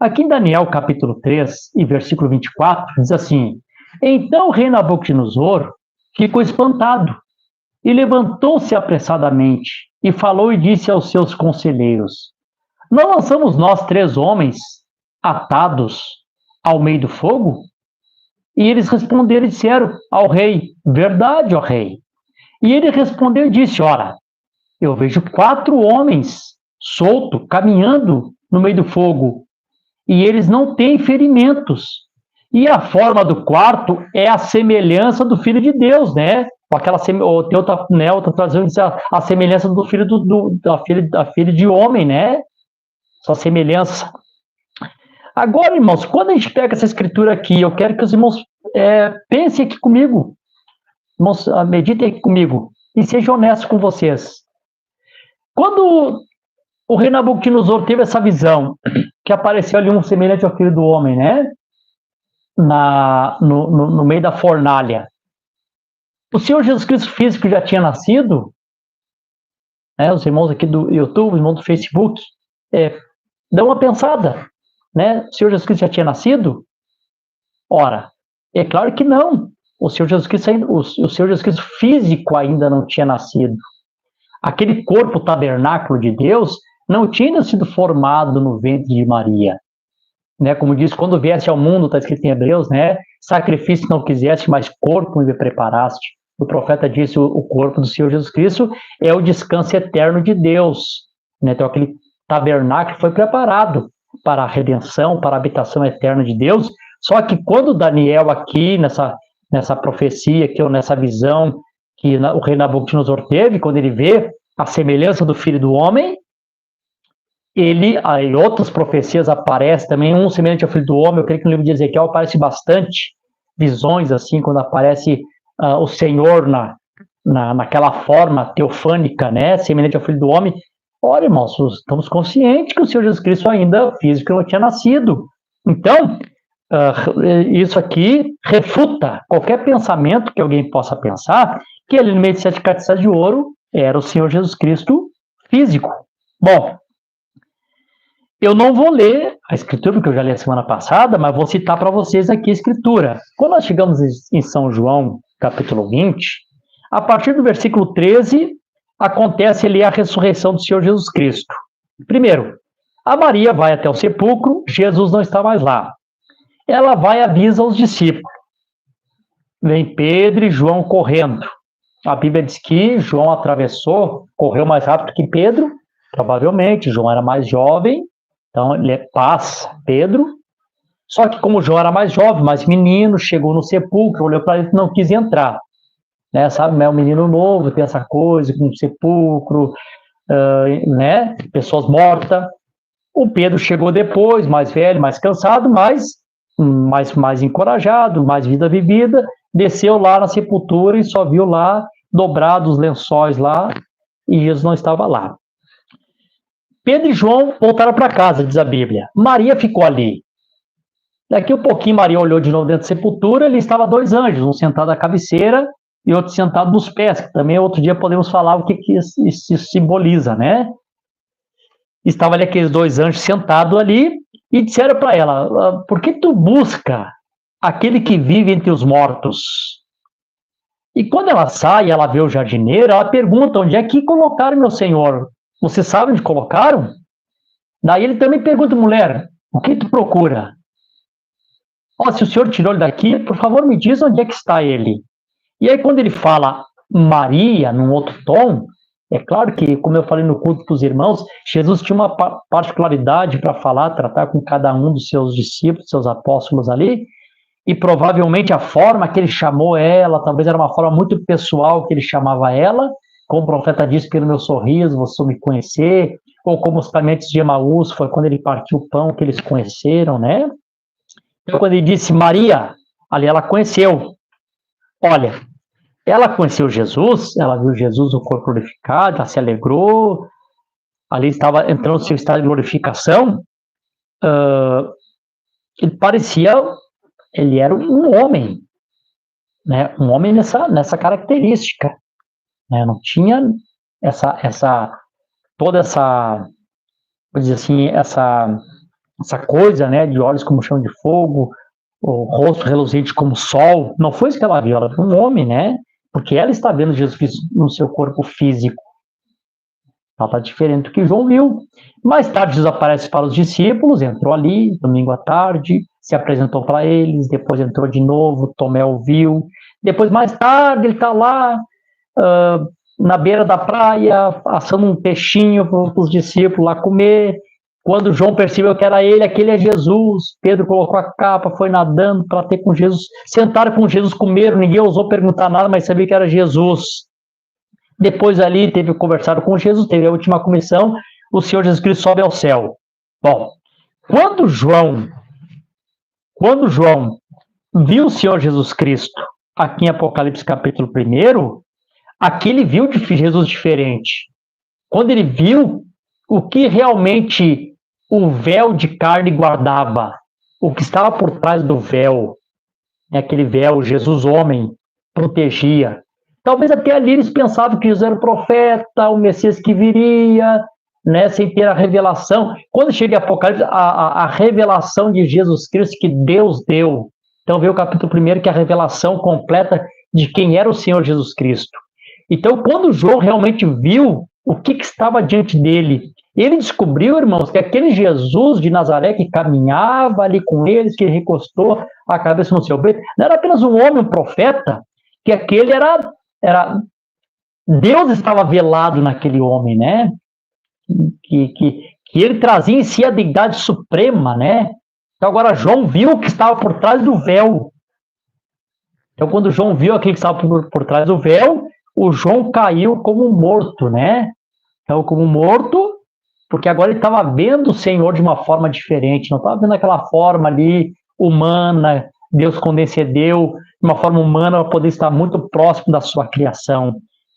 [SPEAKER 2] Aqui em Daniel, capítulo 3, e versículo 24, diz assim, então o rei Nabucodonosor ficou espantado e levantou-se apressadamente e falou e disse aos seus conselheiros, não lançamos nós 3 homens atados ao meio do fogo? E eles responderam e disseram ao rei, verdade, ó rei. E ele respondeu e disse, ora, eu vejo 4 homens soltos, caminhando no meio do fogo, e eles não têm ferimentos. E a forma do quarto é a semelhança do Filho de Deus, né? Tem outra tradução que diz a semelhança do filho da filha de homem, né? Sua semelhança. Agora, irmãos, quando a gente pega essa escritura aqui, eu quero que os irmãos pensem aqui comigo, irmãos, meditem aqui comigo e sejam honestos com vocês. Quando o rei Nabucodonosor teve essa visão, que apareceu ali um semelhante ao filho do homem, né? No meio da fornalha. O Senhor Jesus Cristo físico já tinha nascido, né? Os irmãos aqui do YouTube, os irmãos do Facebook, dão uma pensada, né? O Senhor Jesus Cristo já tinha nascido? Ora, é claro que não. O Senhor Jesus Cristo físico ainda não tinha nascido. Aquele corpo tabernáculo de Deus não tinha sido formado no ventre de Maria. Né? Como diz, quando viesse ao mundo, está escrito em Hebreus, né? Sacrifício não quiseste, mas corpo me preparaste. O profeta disse, o corpo do Senhor Jesus Cristo é o descanso eterno de Deus. Né? Então, aquele tabernáculo foi preparado para a redenção, para a habitação eterna de Deus. Só que quando Daniel aqui, nessa profecia, aqui, ou nessa visão que o rei Nabucodonosor teve, quando ele vê a semelhança do Filho do Homem, em outras profecias aparece também, um semelhante ao Filho do Homem, eu creio que no livro de Ezequiel aparece bastante visões, assim, quando aparece o Senhor naquela forma teofânica, né, semelhante ao Filho do Homem. Olha, irmãos, estamos conscientes que o Senhor Jesus Cristo ainda físico não tinha nascido. Então, isso aqui refuta qualquer pensamento que alguém possa pensar que ele, no meio de 7 catiças de ouro, era o Senhor Jesus Cristo físico. Bom, eu não vou ler a escritura, porque eu já li a semana passada, mas vou citar para vocês aqui a escritura. Quando nós chegamos em São João, capítulo 20, a partir do versículo 13, acontece ali a ressurreição do Senhor Jesus Cristo. Primeiro, a Maria vai até o sepulcro, Jesus não está mais lá. Ela vai e avisa aos discípulos. Vem Pedro e João correndo. A Bíblia diz que João correu mais rápido que Pedro, provavelmente, João era mais jovem, então ele passa Pedro, só que como João era mais jovem, mais menino, chegou no sepulcro, olhou para ele e não quis entrar. Né, sabe, é um menino novo, tem essa coisa com sepulcro, né, pessoas mortas. O Pedro chegou depois, mais velho, mais cansado, mais encorajado, mais vida vivida, desceu lá na sepultura e só viu lá dobrados os lençóis lá e Jesus não estava lá. Pedro e João voltaram para casa, diz a Bíblia. Maria ficou ali. Daqui um pouquinho, Maria olhou de novo dentro da sepultura, ali estavam 2 anjos, um sentado à cabeceira e outro sentado nos pés, que também outro dia podemos falar o que isso simboliza, né? Estavam ali aqueles 2 anjos sentados ali e disseram para ela, por que tu busca aquele que vive entre os mortos? E quando ela sai, ela vê o jardineiro, ela pergunta, onde é que colocaram meu senhor? Você sabe onde colocaram? Daí ele também pergunta, mulher, o que tu procura? Oh, se o senhor tirou ele daqui, por favor me diz onde é que está ele. E aí quando ele fala Maria, num outro tom, é claro que, como eu falei no culto para os irmãos, Jesus tinha uma particularidade para falar, tratar com cada um dos seus discípulos, seus apóstolos ali, e provavelmente a forma que ele chamou ela, talvez era uma forma muito pessoal que ele chamava ela, como o profeta disse, pelo meu sorriso, você me conhecer, ou como os caminhantes de Emaús, foi quando ele partiu o pão que eles conheceram, né? Então, quando ele disse Maria, ali ela conheceu. Olha, ela conheceu Jesus, ela viu Jesus no corpo glorificado, ela se alegrou, ali estava entrando no seu estado de glorificação. Ele parecia, ele era um homem, né? Um homem nessa característica, né? Não tinha toda essa, vou dizer assim, essa coisa, né? De olhos como chão de fogo, o rosto reluzente como sol. Não foi isso que ela viu, ela viu um homem, né? Porque ela está vendo Jesus Cristo no seu corpo físico. Ela está diferente do que João viu. Mais tarde, Jesus aparece para os discípulos, entrou ali, domingo à tarde, se apresentou para eles, depois entrou de novo, Tomé o viu. Depois, mais tarde, ele está lá, na beira da praia, assando um peixinho para os discípulos lá comer. Quando João percebeu que era ele, aquele é Jesus. Pedro colocou a capa, foi nadando para ter com Jesus. Sentaram com Jesus, comeram, ninguém ousou perguntar nada, mas sabia que era Jesus. Depois ali teve conversado com Jesus, teve a última comissão, o Senhor Jesus Cristo sobe ao céu. Bom, quando João viu o Senhor Jesus Cristo aqui em Apocalipse capítulo 1, aqui ele viu de Jesus diferente. Quando ele viu o que realmente o véu de carne guardava, o que estava por trás do véu, aquele véu, Jesus homem, protegia. Talvez até ali eles pensavam que Jesus era o profeta, o Messias que viria, né, sem ter a revelação. Quando chega em Apocalipse, a revelação de Jesus Cristo que Deus deu. Então veio o capítulo 1, que é a revelação completa de quem era o Senhor Jesus Cristo. Então, quando João realmente viu o que estava diante dele, ele descobriu, irmãos, que aquele Jesus de Nazaré que caminhava ali com eles, que recostou a cabeça no seu peito, não era apenas um homem, um profeta, que aquele era Deus estava velado naquele homem, né? Que ele trazia em si a deidade suprema, né? Então agora João viu o que estava por trás do véu. Então quando João viu aquilo que estava por trás do véu, o João caiu como morto, né? Então como morto, porque agora ele estava vendo o Senhor de uma forma diferente, não estava vendo aquela forma ali humana, Deus concedeu de uma forma humana para poder estar muito próximo da sua criação.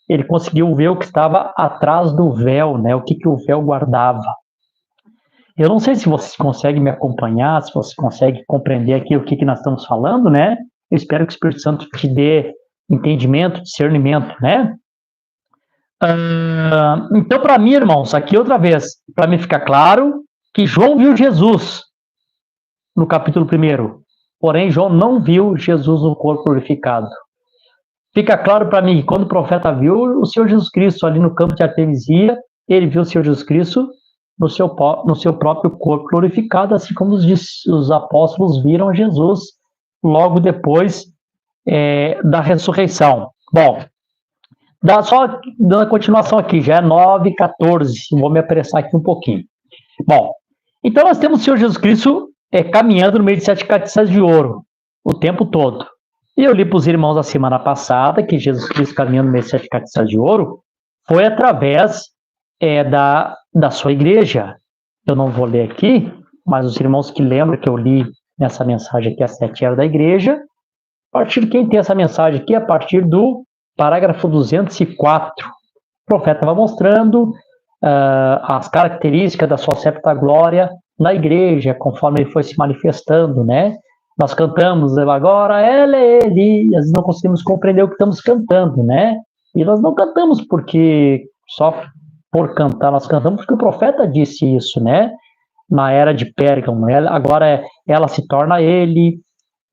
[SPEAKER 2] Ele conseguiu ver o que estava atrás do véu, né? O que o véu guardava. Eu não sei se você consegue me acompanhar, se você consegue compreender aqui o que nós estamos falando, né? Eu espero que o Espírito Santo te dê entendimento, discernimento, né? Então, para mim, irmãos, aqui outra vez, para mim ficar claro que João viu Jesus no capítulo 1, porém João não viu Jesus no corpo glorificado. Fica claro para mim, quando o profeta viu o Senhor Jesus Cristo ali no campo de Artemisia, ele viu o Senhor Jesus Cristo no seu próprio corpo glorificado, assim como os apóstolos viram Jesus logo depois da ressurreição. Bom, só dando a continuação aqui, já é 9:14, vou me apressar aqui um pouquinho. Bom, então nós temos o Senhor Jesus Cristo caminhando no meio de 7 castiças de ouro, o tempo todo. E eu li para os irmãos a semana passada que Jesus Cristo caminhando no meio de 7 castiças de ouro foi através da sua igreja. Eu não vou ler aqui, mas os irmãos que lembram que eu li nessa mensagem aqui, as 7 eras da igreja, a partir de quem tem essa mensagem aqui, a partir do parágrafo 204, o profeta vai mostrando as características da sua septa glória na igreja, conforme ele foi se manifestando, né? Nós cantamos agora, ela é Elias, não conseguimos compreender o que estamos cantando, né? E nós não cantamos porque só por cantar, nós cantamos porque o profeta disse isso, né? Na era de Pérgamo, agora ela se torna ele,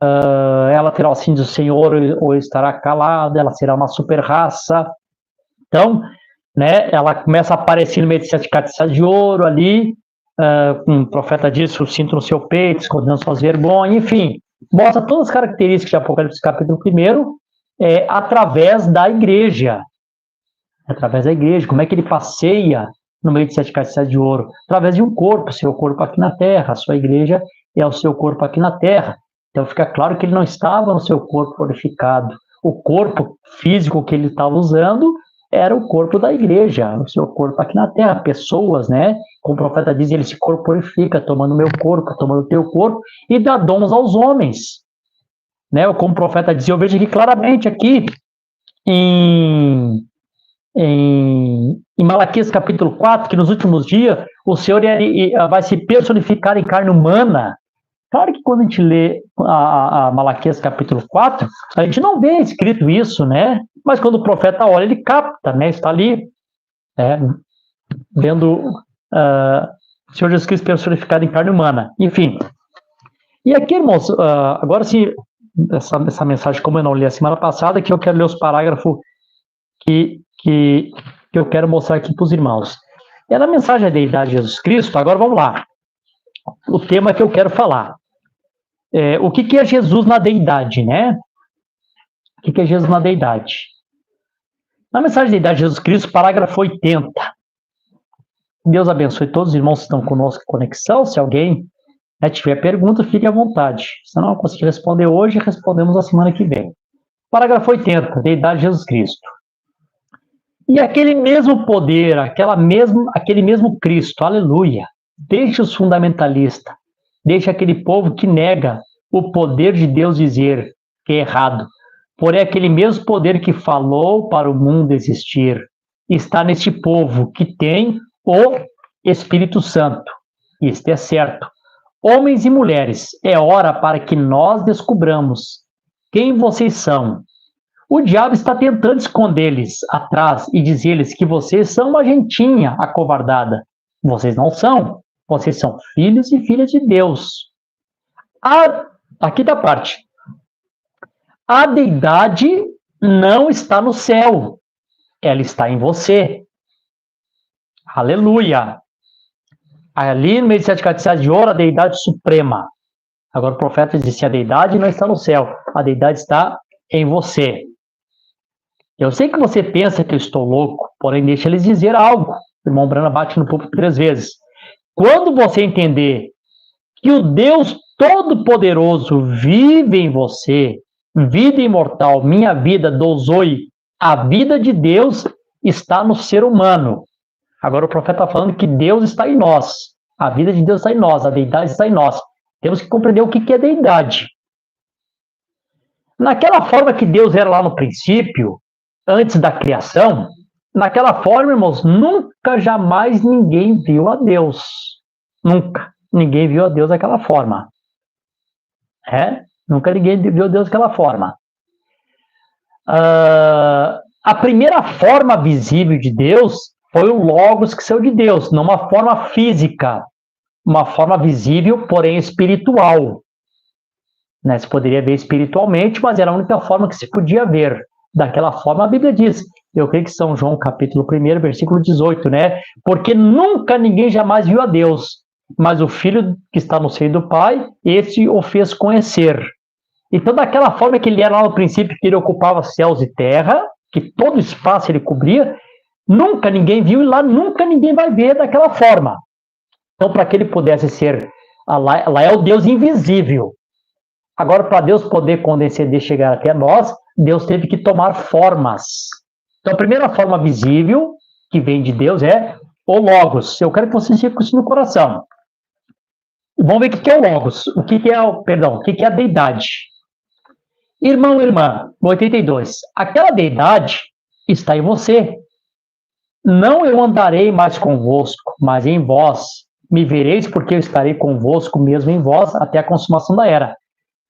[SPEAKER 2] ela terá o sim do Senhor ou estará calada, ela será uma super raça. Então, né, ela começa a aparecer no meio de 7 cabeças de ouro ali, o profeta diz o cinto no seu peito, escondendo suas vergonhas, enfim, mostra todas as características de Apocalipse capítulo 1, através da igreja, como é que ele passeia no meio de 7 cabeças de ouro, através de um corpo, seu corpo aqui na terra, a sua igreja é o seu corpo aqui na terra. Então fica claro que ele não estava no seu corpo glorificado, o corpo físico que ele estava usando era o corpo da igreja, o seu corpo aqui na terra, pessoas, né? Como o profeta diz, ele se corporifica, tomando meu corpo, tomando teu corpo, e dá dons aos homens. Né? Como o profeta diz, eu vejo aqui claramente, aqui, em Malaquias capítulo 4, que nos últimos dias, o Senhor vai se personificar em carne humana. Claro que quando a gente lê a Malaquias capítulo 4, a gente não vê escrito isso, né? Mas quando o profeta olha, ele capta, né? Está ali, vendo o Senhor Jesus Cristo personificado em carne humana. Enfim. E aqui, irmãos, agora sim, essa mensagem, como eu não li a semana passada, que eu quero ler os parágrafos que eu quero mostrar aqui para os irmãos. É na mensagem da deidade de Jesus Cristo. Agora vamos lá. O tema que eu quero falar. O que é Jesus na deidade, né? O que é Jesus na deidade? Na mensagem da deidade de Jesus Cristo, parágrafo 80. Deus abençoe todos os irmãos que estão conosco em conexão. Se alguém tiver pergunta, fique à vontade. Se eu não conseguir responder hoje, respondemos na semana que vem. Parágrafo 80, deidade de Jesus Cristo. E aquele mesmo poder, aquele mesmo Cristo, aleluia, deixa os fundamentalistas, deixa aquele povo que nega o poder de Deus dizer que é errado. Porém, aquele mesmo poder que falou para o mundo existir está neste povo que tem o Espírito Santo. Isto é certo. Homens e mulheres, é hora para que nós descubramos quem vocês são. O diabo está tentando esconder-lhes atrás e dizer-lhes que vocês são uma gentinha acovardada. Vocês não são. Vocês são filhos e filhas de Deus. Aqui da parte. A deidade não está no céu. Ela está em você. Aleluia. Ali no meio de 7 cabeças de ouro, a deidade suprema. Agora o profeta disse, a deidade não está no céu. A deidade está em você. Eu sei que você pensa que eu estou louco, porém deixa eles dizer algo. O irmão Brana bate no púlpito 3 vezes. Quando você entender que o Deus Todo-Poderoso vive em você, vida imortal, minha vida, dozoi, a vida de Deus está no ser humano. Agora o profeta está falando que Deus está em nós. A vida de Deus está em nós, a deidade está em nós. Temos que compreender o que é deidade. Naquela forma que Deus era lá no princípio, antes da criação, naquela forma, irmãos, nunca, jamais ninguém viu a Deus. Nunca. Ninguém viu a Deus daquela forma. Nunca ninguém viu a Deus daquela forma. A primeira forma visível de Deus foi o Logos que saiu de Deus, não uma forma física, uma forma visível, porém espiritual. Se poderia ver espiritualmente, mas era a única forma que se podia ver. Daquela forma a Bíblia diz, eu creio que São João capítulo 1, versículo 18, né? Porque nunca ninguém jamais viu a Deus, mas o Filho que está no seio do Pai, esse o fez conhecer. Então, daquela forma que ele era lá no princípio, que ele ocupava céus e terra, que todo o espaço ele cobria, nunca ninguém viu e lá nunca ninguém vai ver daquela forma. Então, para que ele pudesse ser, lá é o Deus invisível. Agora, para Deus poder condescender e chegar até nós, Deus teve que tomar formas. Então, a primeira forma visível que vem de Deus é o Logos. Eu quero que vocês fiquem com isso no coração. Vamos ver o que é o Logos. O que é a deidade? Irmão e irmã, 82. Aquela deidade está em você. Não eu andarei mais convosco, mas em vós. Me vereis porque eu estarei convosco mesmo em vós até a consumação da era.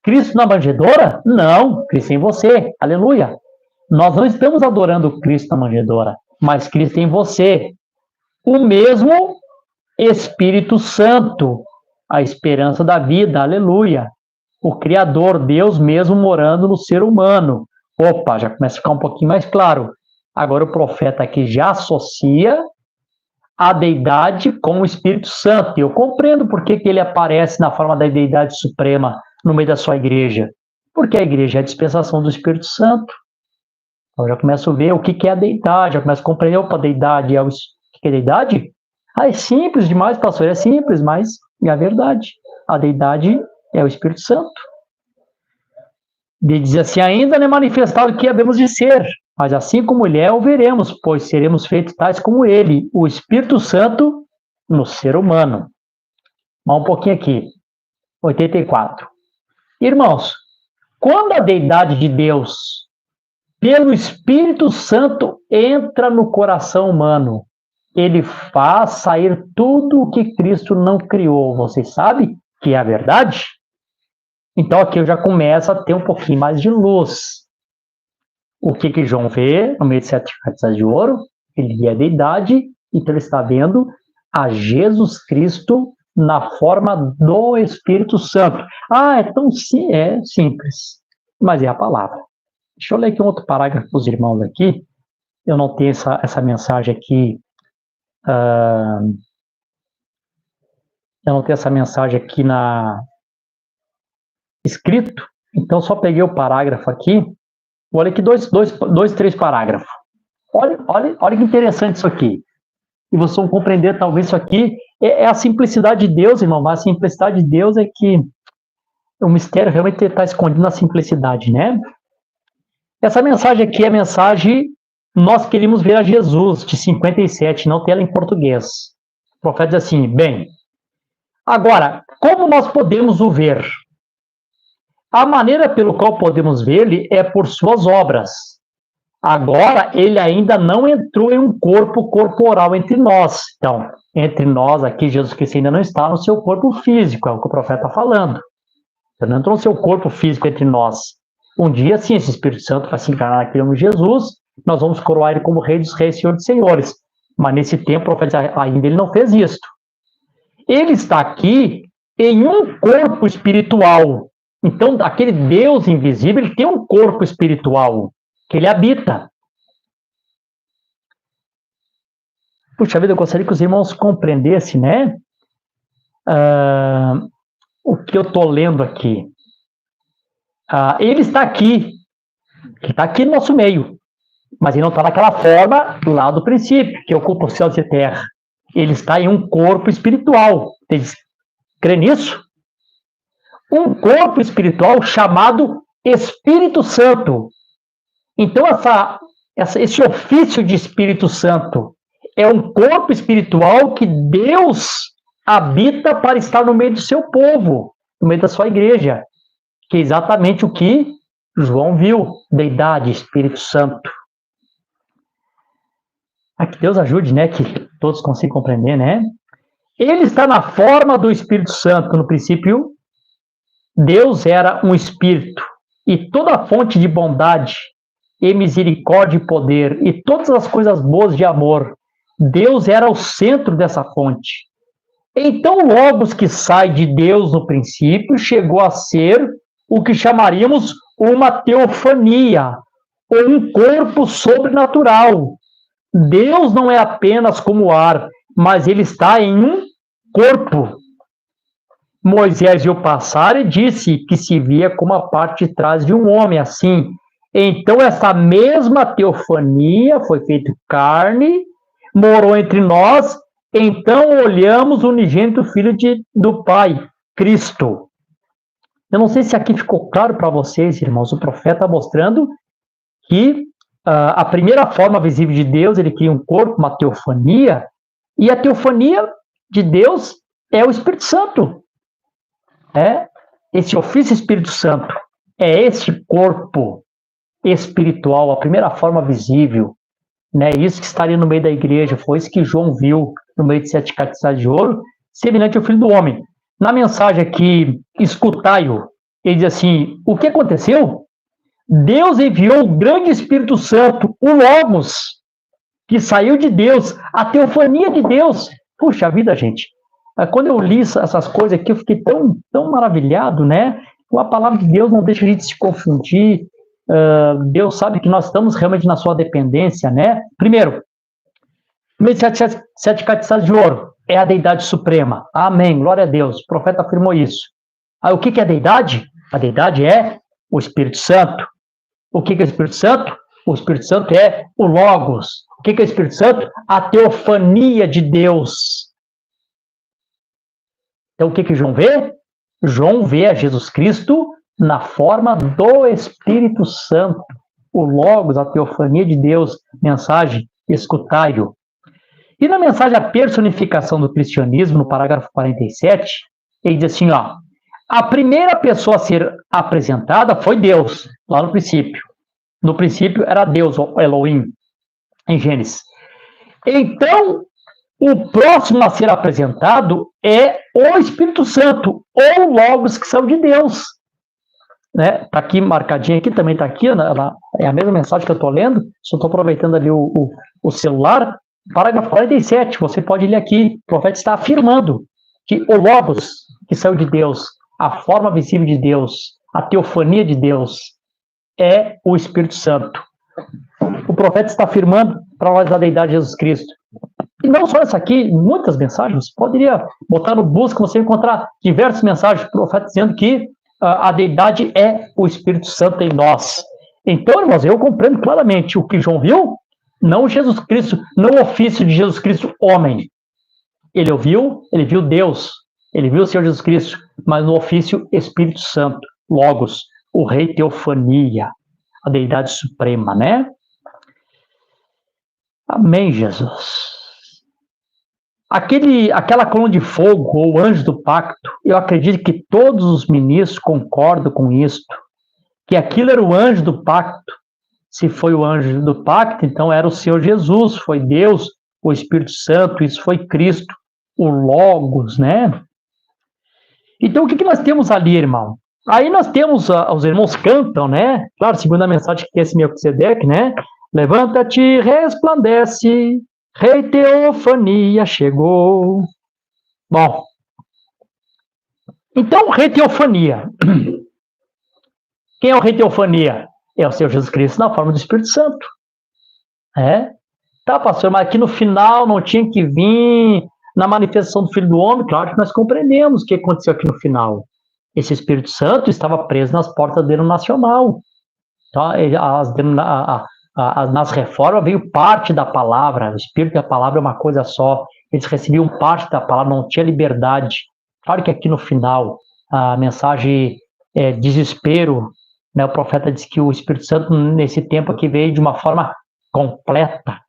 [SPEAKER 2] Cristo na manjedoura? Não, Cristo em você. Aleluia. Nós não estamos adorando Cristo na manjedoura, mas Cristo em você. O mesmo Espírito Santo, a esperança da vida. Aleluia. o Criador, Deus mesmo morando no ser humano. Opa, já começa a ficar um pouquinho mais claro. Agora o profeta aqui já associa a deidade com o Espírito Santo. E eu compreendo por que ele aparece na forma da deidade suprema no meio da sua igreja. Porque a igreja é a dispensação do Espírito Santo. Então eu já começo a ver o que é a deidade, já começo a compreender, opa, a deidade é o que é deidade? Ah, é simples demais, pastor, é simples, mas é a verdade. A deidade é o Espírito Santo. Ele diz assim, ainda não é manifestado o que havemos de ser, mas assim como ele é, o veremos, pois seremos feitos tais como ele, o Espírito Santo no ser humano. Vamos um pouquinho aqui. 84. Irmãos, quando a deidade de Deus, pelo Espírito Santo, entra no coração humano, ele faz sair tudo o que Cristo não criou. Vocês sabem que é a verdade? Então aqui eu já começo a ter um pouquinho mais de luz. O que João vê no meio de 7 caixas de ouro? Ele é a deidade, então ele está vendo a Jesus Cristo na forma do Espírito Santo. Ah, é tão simples, mas é a palavra. Deixa eu ler aqui um outro parágrafo para os irmãos aqui. Eu não tenho essa mensagem aqui. Eu não tenho essa mensagem aqui escrito, então só peguei o parágrafo aqui. Olha aqui, três parágrafos. Olha que interessante isso aqui. E vocês vão compreender, talvez, isso aqui é a simplicidade de Deus, irmão. A simplicidade de Deus é que o mistério realmente está escondido na simplicidade, né? Essa mensagem aqui é a mensagem Nós Queremos Ver a Jesus, de 57, não tem ela em português. O profeta diz assim, bem, agora, como nós podemos o ver? A maneira pelo qual podemos vê-lo é por suas obras. Agora, ele ainda não entrou em um corpo corporal entre nós. Então, entre nós aqui, Jesus Cristo ainda não está no seu corpo físico, é o que o profeta está falando. Ele não entrou no seu corpo físico entre nós. Um dia, sim, esse Espírito Santo vai se encarnar naquele homem Jesus, nós vamos coroar ele como Rei dos Reis, Senhor dos Senhores. Mas nesse tempo, o profeta ainda ele não fez isso. Ele está aqui em um corpo espiritual. Então, aquele Deus invisível, ele tem um corpo espiritual que ele habita. Puxa vida, eu gostaria que os irmãos compreendessem, né? O que eu estou lendo aqui. Ele está aqui no nosso meio, mas ele não está naquela forma lá do princípio, que ocupa os céus e a terra. Ele está em um corpo espiritual. Vocês creem nisso? Um corpo espiritual chamado Espírito Santo. Então, esse ofício de Espírito Santo é um corpo espiritual que Deus habita para estar no meio do seu povo, no meio da sua igreja, que é exatamente o que João viu, deidade, Espírito Santo. Que Deus ajude, né, que todos consigam compreender, né? Ele está na forma do Espírito Santo. No princípio, Deus era um Espírito, e toda a fonte de bondade e misericórdia e poder, e todas as coisas boas de amor, Deus era o centro dessa fonte. Então, o Logos que sai de Deus no princípio, chegou a ser o que chamaríamos uma teofania, ou um corpo sobrenatural. Deus não é apenas como ar, mas ele está em um corpo. Moisés viu passar e disse que se via como a parte de trás de um homem, assim. Então, essa mesma teofania foi feita carne, morou entre nós, então olhamos o unigênito Filho do Pai, Cristo. Eu não sei se aqui ficou claro para vocês, irmãos, o profeta mostrando que a primeira forma visível de Deus, ele cria um corpo, uma teofania, e a teofania de Deus é o Espírito Santo. Esse ofício Espírito Santo é esse corpo espiritual, a primeira forma visível, né? Isso que estaria no meio da igreja, foi isso que João viu no meio de 7 castiçais de ouro, semelhante ao Filho do Homem. Na mensagem aqui, escutai-o, ele diz assim, o que aconteceu? Deus enviou o grande Espírito Santo, o Logos, que saiu de Deus, a teofania de Deus. Puxa vida, gente, quando eu li essas coisas aqui, eu fiquei tão maravilhado, né? A palavra de Deus não deixa a gente se confundir. Deus sabe que nós estamos realmente na sua dependência, né? Primeiro, sete castiçados de ouro é a deidade suprema. Amém, glória a Deus. O profeta afirmou isso. Aí, o que é a deidade? A deidade é o Espírito Santo. O que é o Espírito Santo? O Espírito Santo é o Logos. O que é o Espírito Santo? A teofania de Deus. Então, o que João vê? João vê a Jesus Cristo na forma do Espírito Santo. O Logos, a teofania de Deus. Mensagem, escutai-o. E na mensagem A Personificação do Cristianismo, no parágrafo 47, ele diz assim, ó, a primeira pessoa a ser apresentada foi Deus, lá no princípio. No princípio era Deus, Elohim, em Gênesis. Então, o próximo a ser apresentado é o Espírito Santo, ou Logos, que são de Deus. Né? Tá aqui, marcadinho aqui, também está aqui, é a mesma mensagem que eu estou lendo, só estou aproveitando ali o celular. Parágrafo 47, você pode ler aqui, o profeta está afirmando que o Logos, que saiu de Deus, a forma visível de Deus, a teofania de Deus, é o Espírito Santo. O profeta está afirmando para nós a deidade de Jesus Cristo. E não só essa aqui, muitas mensagens, você poderia botar no busca, você vai encontrar diversas mensagens do profeta dizendo que a deidade é o Espírito Santo em nós. Então, irmãos, eu compreendo claramente o que João viu, não Jesus Cristo, não o ofício de Jesus Cristo, homem. Ele viu Deus, ele viu o Senhor Jesus Cristo, mas no ofício Espírito Santo, Logos, o Rei Teofania, a deidade suprema, né? Amém, Jesus. Aquela coluna de fogo, ou anjo do pacto, eu acredito que todos os ministros concordam com isto, que aquilo era o anjo do pacto. Se foi o anjo do pacto, então era o Senhor Jesus, foi Deus, o Espírito Santo, isso foi Cristo, o Logos, né? Então, o que nós temos ali, irmão? Aí nós temos, os irmãos cantam, né? Claro, segundo a mensagem que esse Melquisedeque, né? Levanta-te, resplandece, Rei Teofania chegou. Bom, então, Rei Teofania. Quem é o Rei Teofania? É o Senhor Jesus Cristo na forma do Espírito Santo. Tá, pastor, mas aqui no final não tinha que vir na manifestação do Filho do Homem? Claro que nós compreendemos o que aconteceu aqui no final. Esse Espírito Santo estava preso nas portas denominacional. Tá? Nas reformas veio parte da palavra, o Espírito e a palavra é uma coisa só. Eles recebiam parte da palavra, não tinha liberdade. Claro que aqui no final, a mensagem é desespero, né? O profeta diz que o Espírito Santo, nesse tempo aqui, veio de uma forma completa.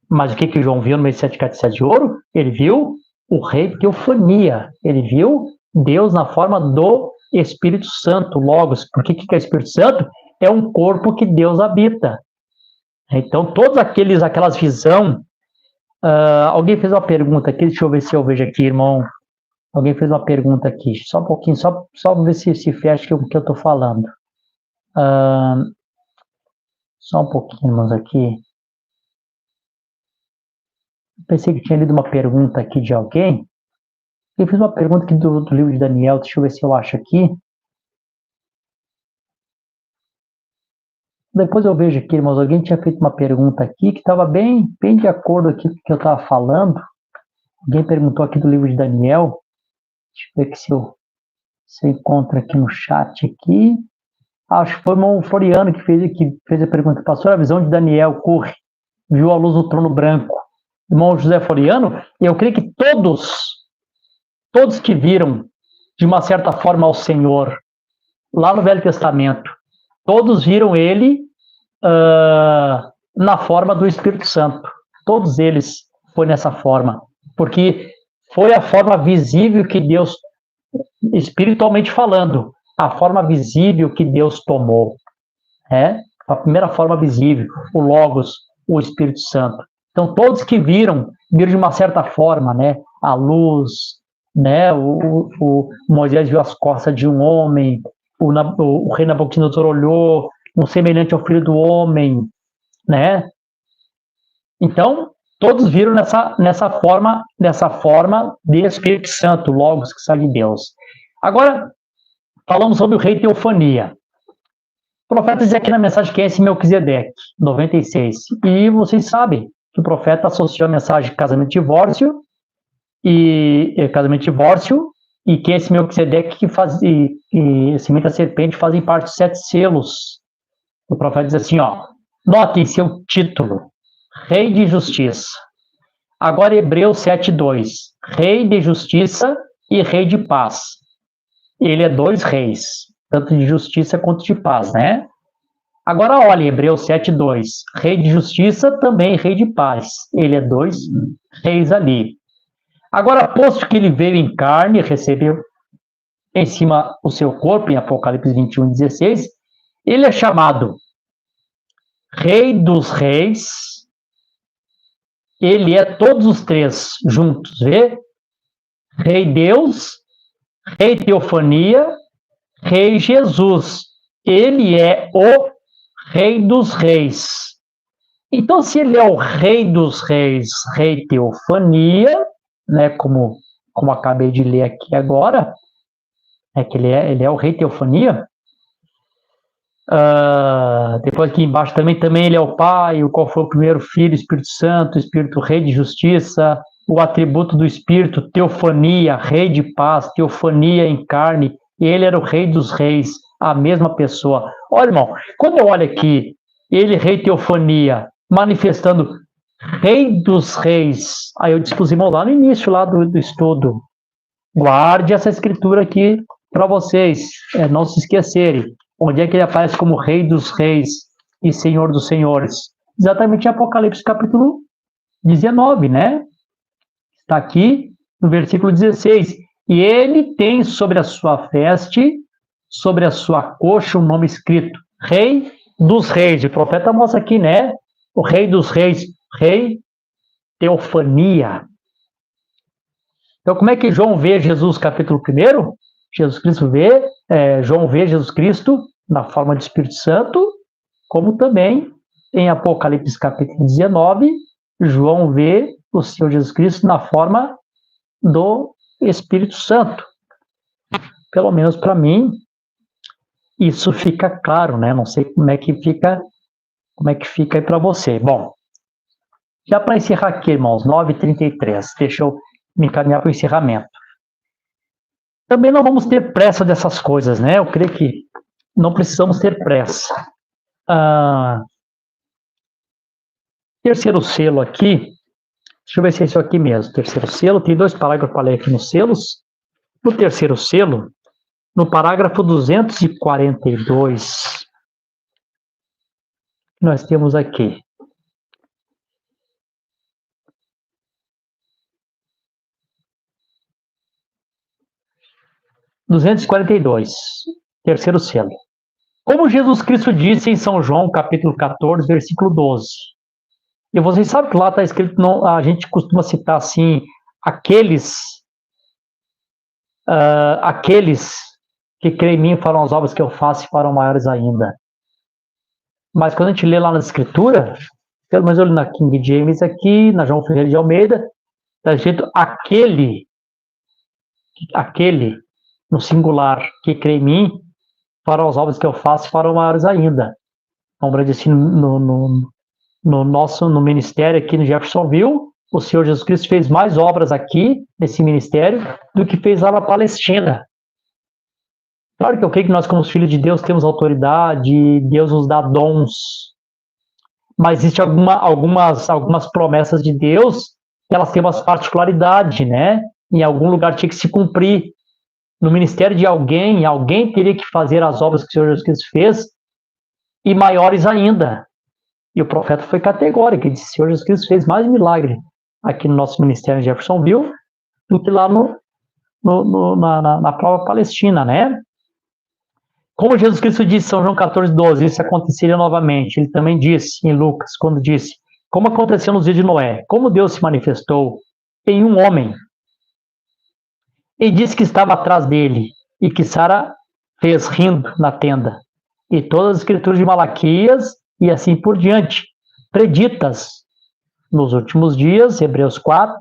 [SPEAKER 2] Mas o que João viu no meio de sete castiçados de ouro? Ele viu o Rei Teofania. Ele viu Deus na forma do Espírito Santo, Logos. Por que é o Espírito Santo? É um corpo que Deus habita. Então, aquelas visões... alguém fez uma pergunta aqui, deixa eu ver se eu vejo aqui, irmão. Alguém fez uma pergunta aqui, só um pouquinho, só ver se fecha o que eu estou falando. Só um pouquinho, irmãos, aqui. Pensei que tinha lido uma pergunta aqui de alguém. Eu fiz uma pergunta aqui do livro de Daniel, deixa eu ver se eu acho aqui. Depois eu vejo aqui, irmãos, alguém tinha feito uma pergunta aqui que estava bem de acordo aqui com o que eu estava falando. Alguém perguntou aqui do livro de Daniel. Deixa eu ver aqui se eu encontro aqui no chat aqui. Acho que foi o irmão Floriano que fez a pergunta. Pastor, a visão de Daniel corre, viu a luz do trono branco. Irmão José Floriano, eu creio que todos que viram, de uma certa forma, ao Senhor, lá no Velho Testamento, todos viram ele na forma do Espírito Santo. Todos eles foi nessa forma. Porque foi a forma visível que Deus, espiritualmente falando, a forma visível que Deus tomou. A primeira forma visível, o Logos, o Espírito Santo. Então, todos que viram de uma certa forma, né? A luz, né? O Moisés viu as costas de um homem, o rei Nabucodonosor olhou, um semelhante ao filho do homem, né? Então, todos viram nessa forma de Espírito Santo, Logos, que sai de Deus. Agora, falamos sobre o rei Teofania. O profeta diz aqui na mensagem que é esse Melquisedeque, 96. E vocês sabem que o profeta associou a mensagem de casamento e divórcio, e que esse Melquisedeque que faz, e semente da serpente fazem parte dos 7 selos. O profeta diz assim, ó, notem seu título, Rei de Justiça. Agora Hebreus 7:2, Rei de Justiça e Rei de Paz. Ele é 2 reis, tanto de justiça quanto de paz, né? Agora olha, Hebreus 7:2, Rei de Justiça, também Rei de Paz. Ele é 2 reis ali. Agora, posto que ele veio em carne, recebeu em cima o seu corpo, em Apocalipse 21:16, ele é chamado Rei dos Reis. Ele é todos os 3 juntos, vê? Rei Deus, Rei Teofania, Rei Jesus. Ele é o Rei dos Reis. Então, se ele é o Rei dos Reis, Rei Teofania, né, como acabei de ler aqui agora, que ele é o Rei Teofania. Depois aqui embaixo também ele é o Pai, o qual foi o primeiro Filho, Espírito Santo, Espírito Rei de Justiça, o atributo do Espírito, Teofania, Rei de Paz, Teofania em carne, ele era o Rei dos Reis, a mesma pessoa. Olha, irmão, quando eu olho aqui, ele, Rei Teofania, manifestando Rei dos Reis, aí eu disse para os irmãos lá no início lá do estudo, guarde essa escritura aqui para vocês, não se esquecerem. Onde é que ele aparece como Rei dos Reis e Senhor dos Senhores? Exatamente em Apocalipse capítulo 19, né? Está aqui no versículo 16. E ele tem sobre a sua veste, sobre a sua coxa, um nome escrito, Rei dos Reis. O profeta mostra aqui, né? O Rei dos Reis, Rei Teofania. Então, como é que João vê Jesus, capítulo 1? Jesus Cristo João vê Jesus Cristo na forma de Espírito Santo, como também em Apocalipse capítulo 19, João vê o Senhor Jesus Cristo na forma do Espírito Santo. Pelo menos para mim, isso fica claro, né? Não sei como é que fica aí para você. Bom, já para encerrar aqui, irmãos, 9h33, deixa eu me encaminhar para o encerramento. Também não vamos ter pressa dessas coisas, né? Eu creio que não precisamos ter pressa. Terceiro selo aqui, deixa eu ver se é isso aqui mesmo. Terceiro selo, tem 2 parágrafos para ler aqui nos selos. No terceiro selo, no parágrafo 242, nós temos aqui. Terceiro selo. Como Jesus Cristo disse em São João, capítulo 14, versículo 12. E vocês sabem que lá está escrito, não, a gente costuma citar assim, aqueles que creem em mim farão as obras que eu faço e farão maiores ainda. Mas quando a gente lê lá na Escritura, pelo menos eu li na King James aqui, na João Ferreira de Almeida, está escrito aquele, no singular, que crê em mim, farão as obras que eu faço e farão maiores ainda. Como disse no ministério aqui no Jeffersonville, o Senhor Jesus Cristo fez mais obras aqui, nesse ministério, do que fez lá na Palestina. Claro que eu creio que nós, como filhos de Deus, temos autoridade, Deus nos dá dons, mas existem algumas promessas de Deus que elas têm umas particularidades, né? Em algum lugar tinha que se cumprir. No ministério de alguém teria que fazer as obras que o Senhor Jesus Cristo fez, e maiores ainda. E o profeta foi categórico, ele disse: o Senhor Jesus Cristo fez mais milagre aqui no nosso ministério em Jeffersonville do que lá na própria Palestina, né? Como Jesus Cristo disse em São João 14:12, isso aconteceria novamente. Ele também disse em Lucas, quando disse, como aconteceu nos dias de Noé, como Deus se manifestou em um homem, e disse que estava atrás dele, e que Sara fez rindo na tenda. E todas as escrituras de Malaquias, e assim por diante, preditas nos últimos dias, Hebreus 4,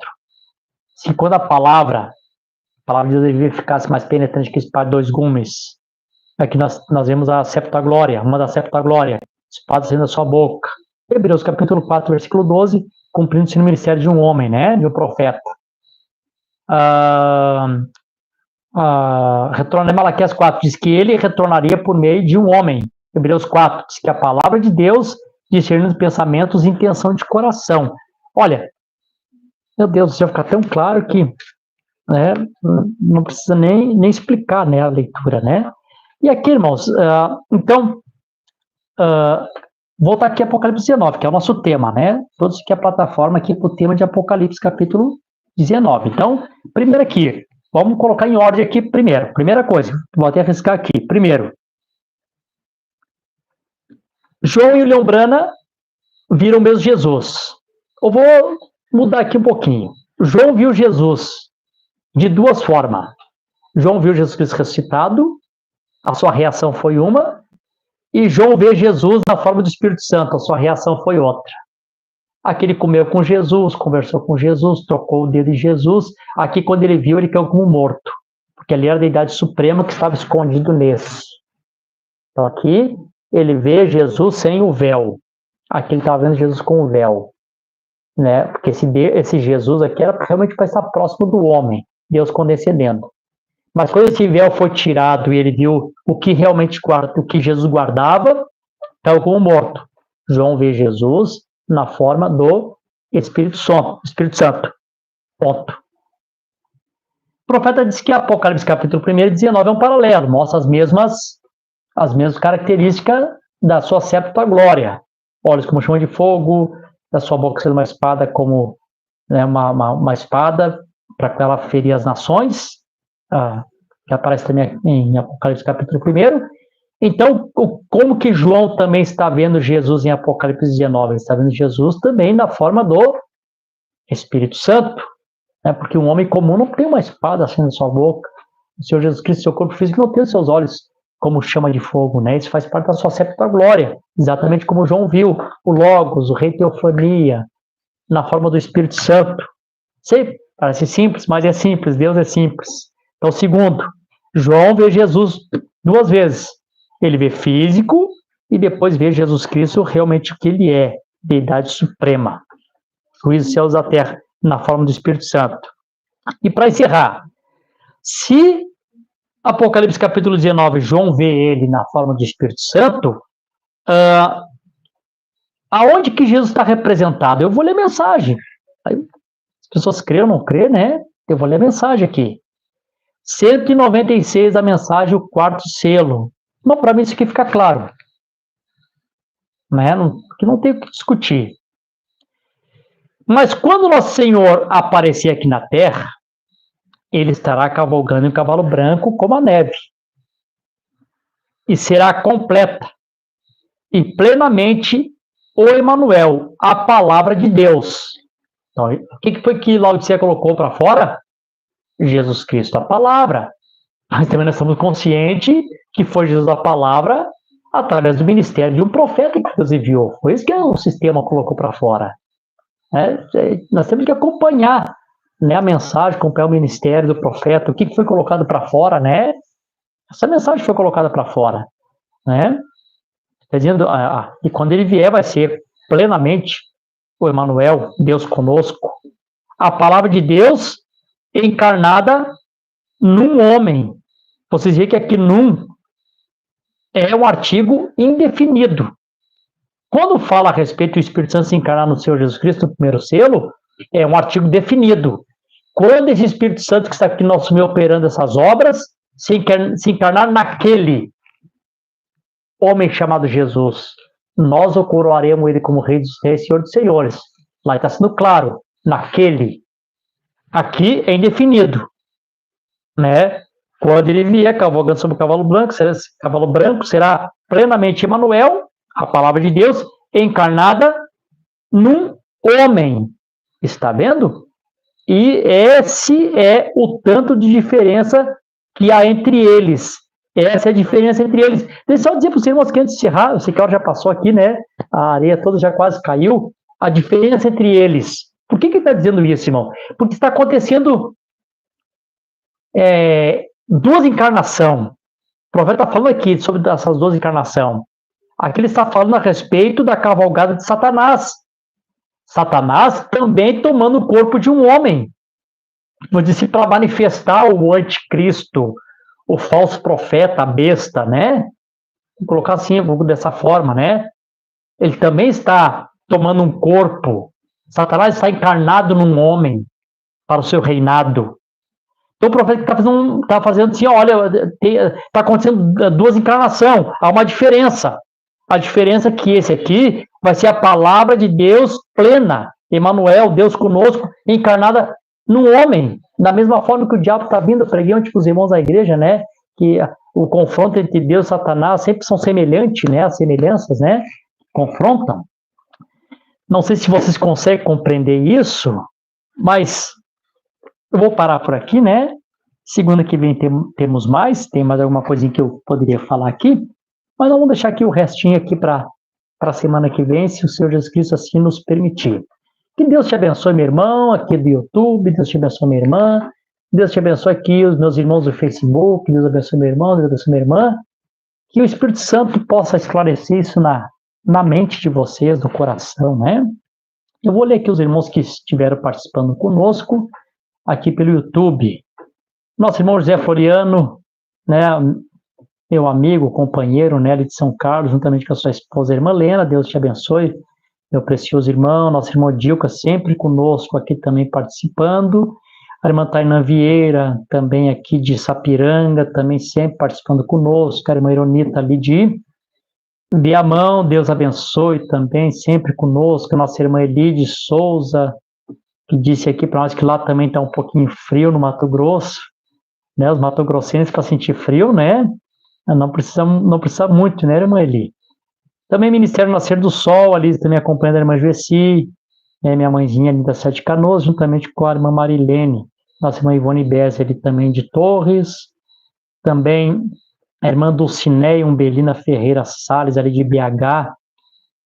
[SPEAKER 2] se quando a palavra de Deus devia ficar mais penetrante que espada de 2 gumes, Aqui nós vemos a septaglória, uma da septaglória, espada saindo da sua boca. Hebreus capítulo 4, versículo 12, cumprindo-se no ministério de um homem, né, de um profeta. Retorna em Malaquias 4, diz que ele retornaria por meio de um homem. Hebreus 4, diz que a palavra de Deus discerne os pensamentos e intenção de coração. Olha, meu Deus do céu, fica tão claro que, né, não precisa nem explicar, né, a leitura, né? E aqui, irmãos, então, voltar aqui a Apocalipse 19, que é o nosso tema, né? Todos aqui a plataforma aqui para o tema de Apocalipse, capítulo 19. Então, primeiro aqui, vamos colocar em ordem aqui primeiro. Primeira coisa, vou até arriscar aqui. Primeiro, João e o Leão Brana viram mesmo Jesus. Eu vou mudar aqui um pouquinho. João viu Jesus de duas formas. João viu Jesus Cristo ressuscitado, a sua reação foi uma, e João vê Jesus na forma do Espírito Santo, a sua reação foi outra. Aqui ele comeu com Jesus, conversou com Jesus, tocou o dedo de Jesus. Aqui, quando ele viu, ele caiu como morto, porque ali era a deidade suprema que estava escondido nesse. Então aqui ele vê Jesus sem o véu. Aqui ele estava vendo Jesus com o véu, né? Porque esse Jesus aqui era realmente para estar próximo do homem, Deus condescendendo. Mas quando esse véu foi tirado e ele viu o que realmente o que Jesus guardava, caiu como morto. João vê Jesus na forma do Espírito Santo. Ponto. O profeta diz que Apocalipse capítulo 1 e 19 é um paralelo, mostra as mesmas características da sua septaglória. Olhos como chama de fogo, da sua boca sendo uma espada como, né, uma espada para que ela ferir as nações, que aparece também em Apocalipse capítulo 1. Então, como que João também está vendo Jesus em Apocalipse 19? Ele está vendo Jesus também na forma do Espírito Santo, né? Porque um homem comum não tem uma espada assim na sua boca. O Senhor Jesus Cristo, seu corpo físico, não tem os seus olhos como chama de fogo, né? Isso faz parte da sua septaglória, exatamente como João viu o Logos, o Rei Teofania, na forma do Espírito Santo. Sei, parece simples, mas é simples, Deus é simples. Então, segundo, João vê Jesus duas vezes. Ele vê físico e depois vê Jesus Cristo realmente o que ele é, deidade suprema, juízo dos céus da terra, na forma do Espírito Santo. E para encerrar, se Apocalipse capítulo 19, João vê ele na forma do Espírito Santo, aonde que Jesus está representado? Eu vou ler a mensagem. Aí, as pessoas crê ou não crê, né? Eu vou ler a mensagem aqui. 196 a mensagem, o quarto selo. Bom, para mim isso aqui fica claro, né? Que não tem o que discutir. Mas quando Nosso Senhor aparecer aqui na terra, ele estará cavalgando em um cavalo branco como a neve. E será completa e plenamente o Emanuel, a palavra de Deus. Então, o que foi que Laodicea colocou para fora? Jesus Cristo, a palavra. Mas também nós estamos conscientes que foi Jesus a palavra através do ministério de um profeta que Deus enviou. Foi isso que o sistema colocou para fora. Nós temos que acompanhar, né, a mensagem, acompanhar o ministério do profeta, o que foi colocado para fora, né? Essa mensagem foi colocada para fora, né? Está dizendo, e quando ele vier vai ser plenamente o Emanuel, Deus conosco. A palavra de Deus encarnada num homem. Vocês veem que aqui num é um artigo indefinido. Quando fala a respeito do Espírito Santo se encarnar no Senhor Jesus Cristo, no primeiro selo, é um artigo definido. Quando esse Espírito Santo que está aqui no nosso meio operando essas obras, se encarnar naquele homem chamado Jesus, nós o coroaremos ele como Rei dos Reis, Senhor dos Senhores. Lá está sendo claro, naquele. Aqui é indefinido, né? Quando ele vier cavalgando sobre o cavalo branco será plenamente Emanuel, a palavra de Deus, encarnada num homem. Está vendo? E esse é o tanto de diferença que há entre eles. Essa é a diferença entre eles. Deixa eu só dizer para os irmãos que antes de encerrar, eu sei que a hora já passou aqui, né? A areia toda já quase caiu. A diferença entre eles. Por que ele está dizendo isso, irmão? Porque está acontecendo duas encarnações. profeta está falando aqui sobre essas duas encarnações. Aqui ele está falando a respeito da cavalgada de Satanás. Satanás também tomando o corpo de um homem. Vou dizer, para manifestar o anticristo, o falso profeta, a besta, né? Vou colocar assim, dessa forma, né? Ele também está tomando um corpo. Satanás está encarnado num homem para o seu reinado. Então o profeta está fazendo assim, olha, está acontecendo duas encarnações, há uma diferença. A diferença é que esse aqui vai ser a palavra de Deus plena. Emmanuel, Deus conosco, encarnada no homem. Da mesma forma que o diabo está vindo, eu preguei ontem para os irmãos da igreja, né? Que o confronto entre Deus e Satanás sempre são semelhantes, né? As semelhanças, né? Confrontam. Não sei se vocês conseguem compreender isso, mas eu vou parar por aqui, né? Segunda que vem temos mais. Tem mais alguma coisinha que eu poderia falar aqui? Mas vamos deixar aqui o restinho aqui para a semana que vem, se o Senhor Jesus Cristo assim nos permitir. Que Deus te abençoe, meu irmão, aqui do YouTube. Deus te abençoe, minha irmã. Deus te abençoe aqui, os meus irmãos do Facebook. Deus abençoe, meu irmão. Deus abençoe, minha irmã. Que o Espírito Santo possa esclarecer isso na mente de vocês, no coração, né? Eu vou ler aqui os irmãos que estiveram participando conosco, aqui pelo YouTube. Nosso irmão José Floriano, né? Meu amigo, companheiro, né, de São Carlos, juntamente com a sua esposa, a irmã Lena. Deus te abençoe, meu precioso irmão. Nosso irmão Dilca, sempre conosco aqui também participando. A irmã Tainã Vieira, também aqui de Sapiranga, também sempre participando conosco. A irmã Ironita ali de Viamão, Deus abençoe também, sempre conosco. A nossa irmã Elide Souza, que disse aqui para nós que lá também está um pouquinho frio no Mato Grosso, né? Os mato-grossenses para sentir frio, né? Não precisa muito, né, irmã Eli? Também Ministério Nascer do Sol, ali também acompanhando a irmã Juessi, né, minha mãezinha ali da Sete Canoas, juntamente com a irmã Marilene, nossa irmã Ivone Bez, ali também de Torres, também a irmã Dulcineia Umbelina Ferreira Salles, ali de BH,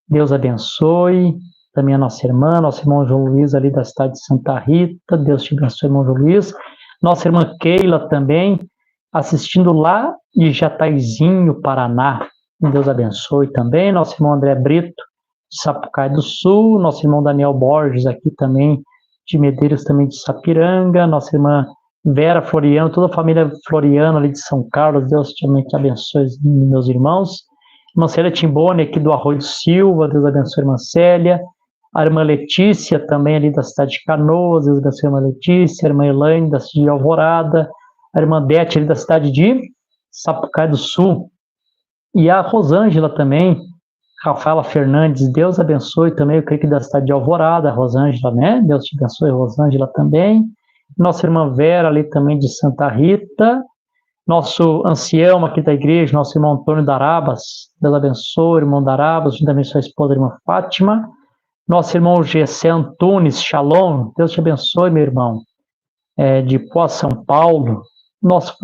[SPEAKER 2] Deus abençoe, também a nosso irmão João Luiz, ali da cidade de Santa Rita, Deus te abençoe, irmão João Luiz, nossa irmã Keila também, assistindo lá de Jataizinho, Paraná. Deus abençoe também. Nosso irmão André Brito, de Sapucaí do Sul. Nosso irmão Daniel Borges, aqui também, de Medeiros, também de Sapiranga. Nossa irmã Vera Floriano, toda a família Floriano ali de São Carlos. Deus também te abençoe, meus irmãos. Irmã Célia Timbone, aqui do Arroio do Silva. Deus abençoe, irmã Célia. A irmã Letícia, também ali da cidade de Canoas. Deus abençoe, irmã Letícia. A irmã Elaine, da cidade de Alvorada. A irmã Beth, ali da cidade de Sapucaí do Sul. E a Rosângela também, Rafaela Fernandes, Deus abençoe também, eu creio que da cidade de Alvorada, Rosângela, né? Deus te abençoe, Rosângela também. Nossa irmã Vera, ali também de Santa Rita. Nosso ancião aqui da igreja, nosso irmão Antônio Darabas, Deus abençoe, irmão Darabas, juntamente sua esposa, a irmã Fátima. Nosso irmão Gessé Antunes, Shalom, Deus te abençoe, meu irmão, de Poá, São Paulo. Nossa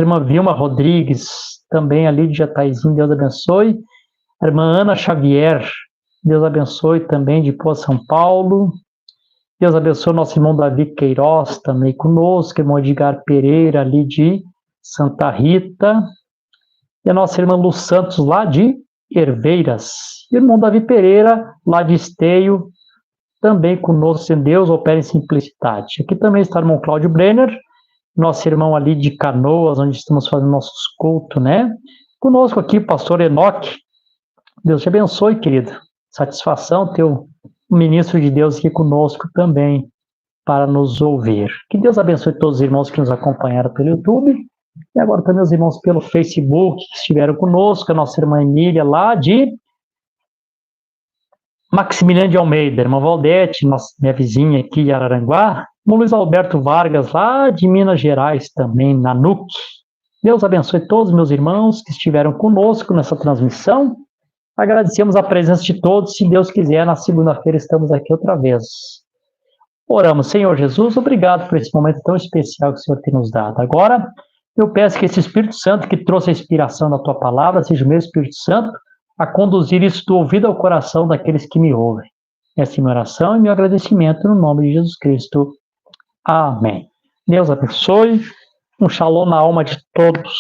[SPEAKER 2] irmã Vilma Rodrigues, também ali de Jataizinho, Deus abençoe. A irmã Ana Xavier, Deus abençoe também, de Poá, São Paulo. Deus abençoe o nosso irmão Davi Queiroz, também conosco. Irmão Edgar Pereira, ali de Santa Rita. E a nossa irmã Lu Santos, lá de Herveiras. E o irmão Davi Pereira, lá de Esteio, também conosco, em Deus opera em simplicidade. Aqui também está o irmão Cláudio Brenner, nosso irmão ali de Canoas, onde estamos fazendo nossos cultos, né? Conosco aqui, pastor Enoque. Deus te abençoe, querido. Satisfação ter o ministro de Deus aqui conosco também, para nos ouvir. Que Deus abençoe todos os irmãos que nos acompanharam pelo YouTube, e agora também os irmãos pelo Facebook, que estiveram conosco, a nossa irmã Emília, lá de Maximiliano de Almeida, irmã Valdete, minha vizinha aqui de Araranguá, o Luiz Alberto Vargas, lá de Minas Gerais também, na NUC. Deus abençoe todos os meus irmãos que estiveram conosco nessa transmissão. Agradecemos a presença de todos. Se Deus quiser, na segunda-feira estamos aqui outra vez. Oramos. Senhor Jesus, obrigado por esse momento tão especial que o Senhor tem nos dado. Agora, eu peço que esse Espírito Santo que trouxe a inspiração da Tua Palavra, seja o meu Espírito Santo, a conduzir isso do ouvido ao coração daqueles que me ouvem. Essa é a minha oração e meu agradecimento no nome de Jesus Cristo. Amém. Deus abençoe. Um shalom na alma de todos.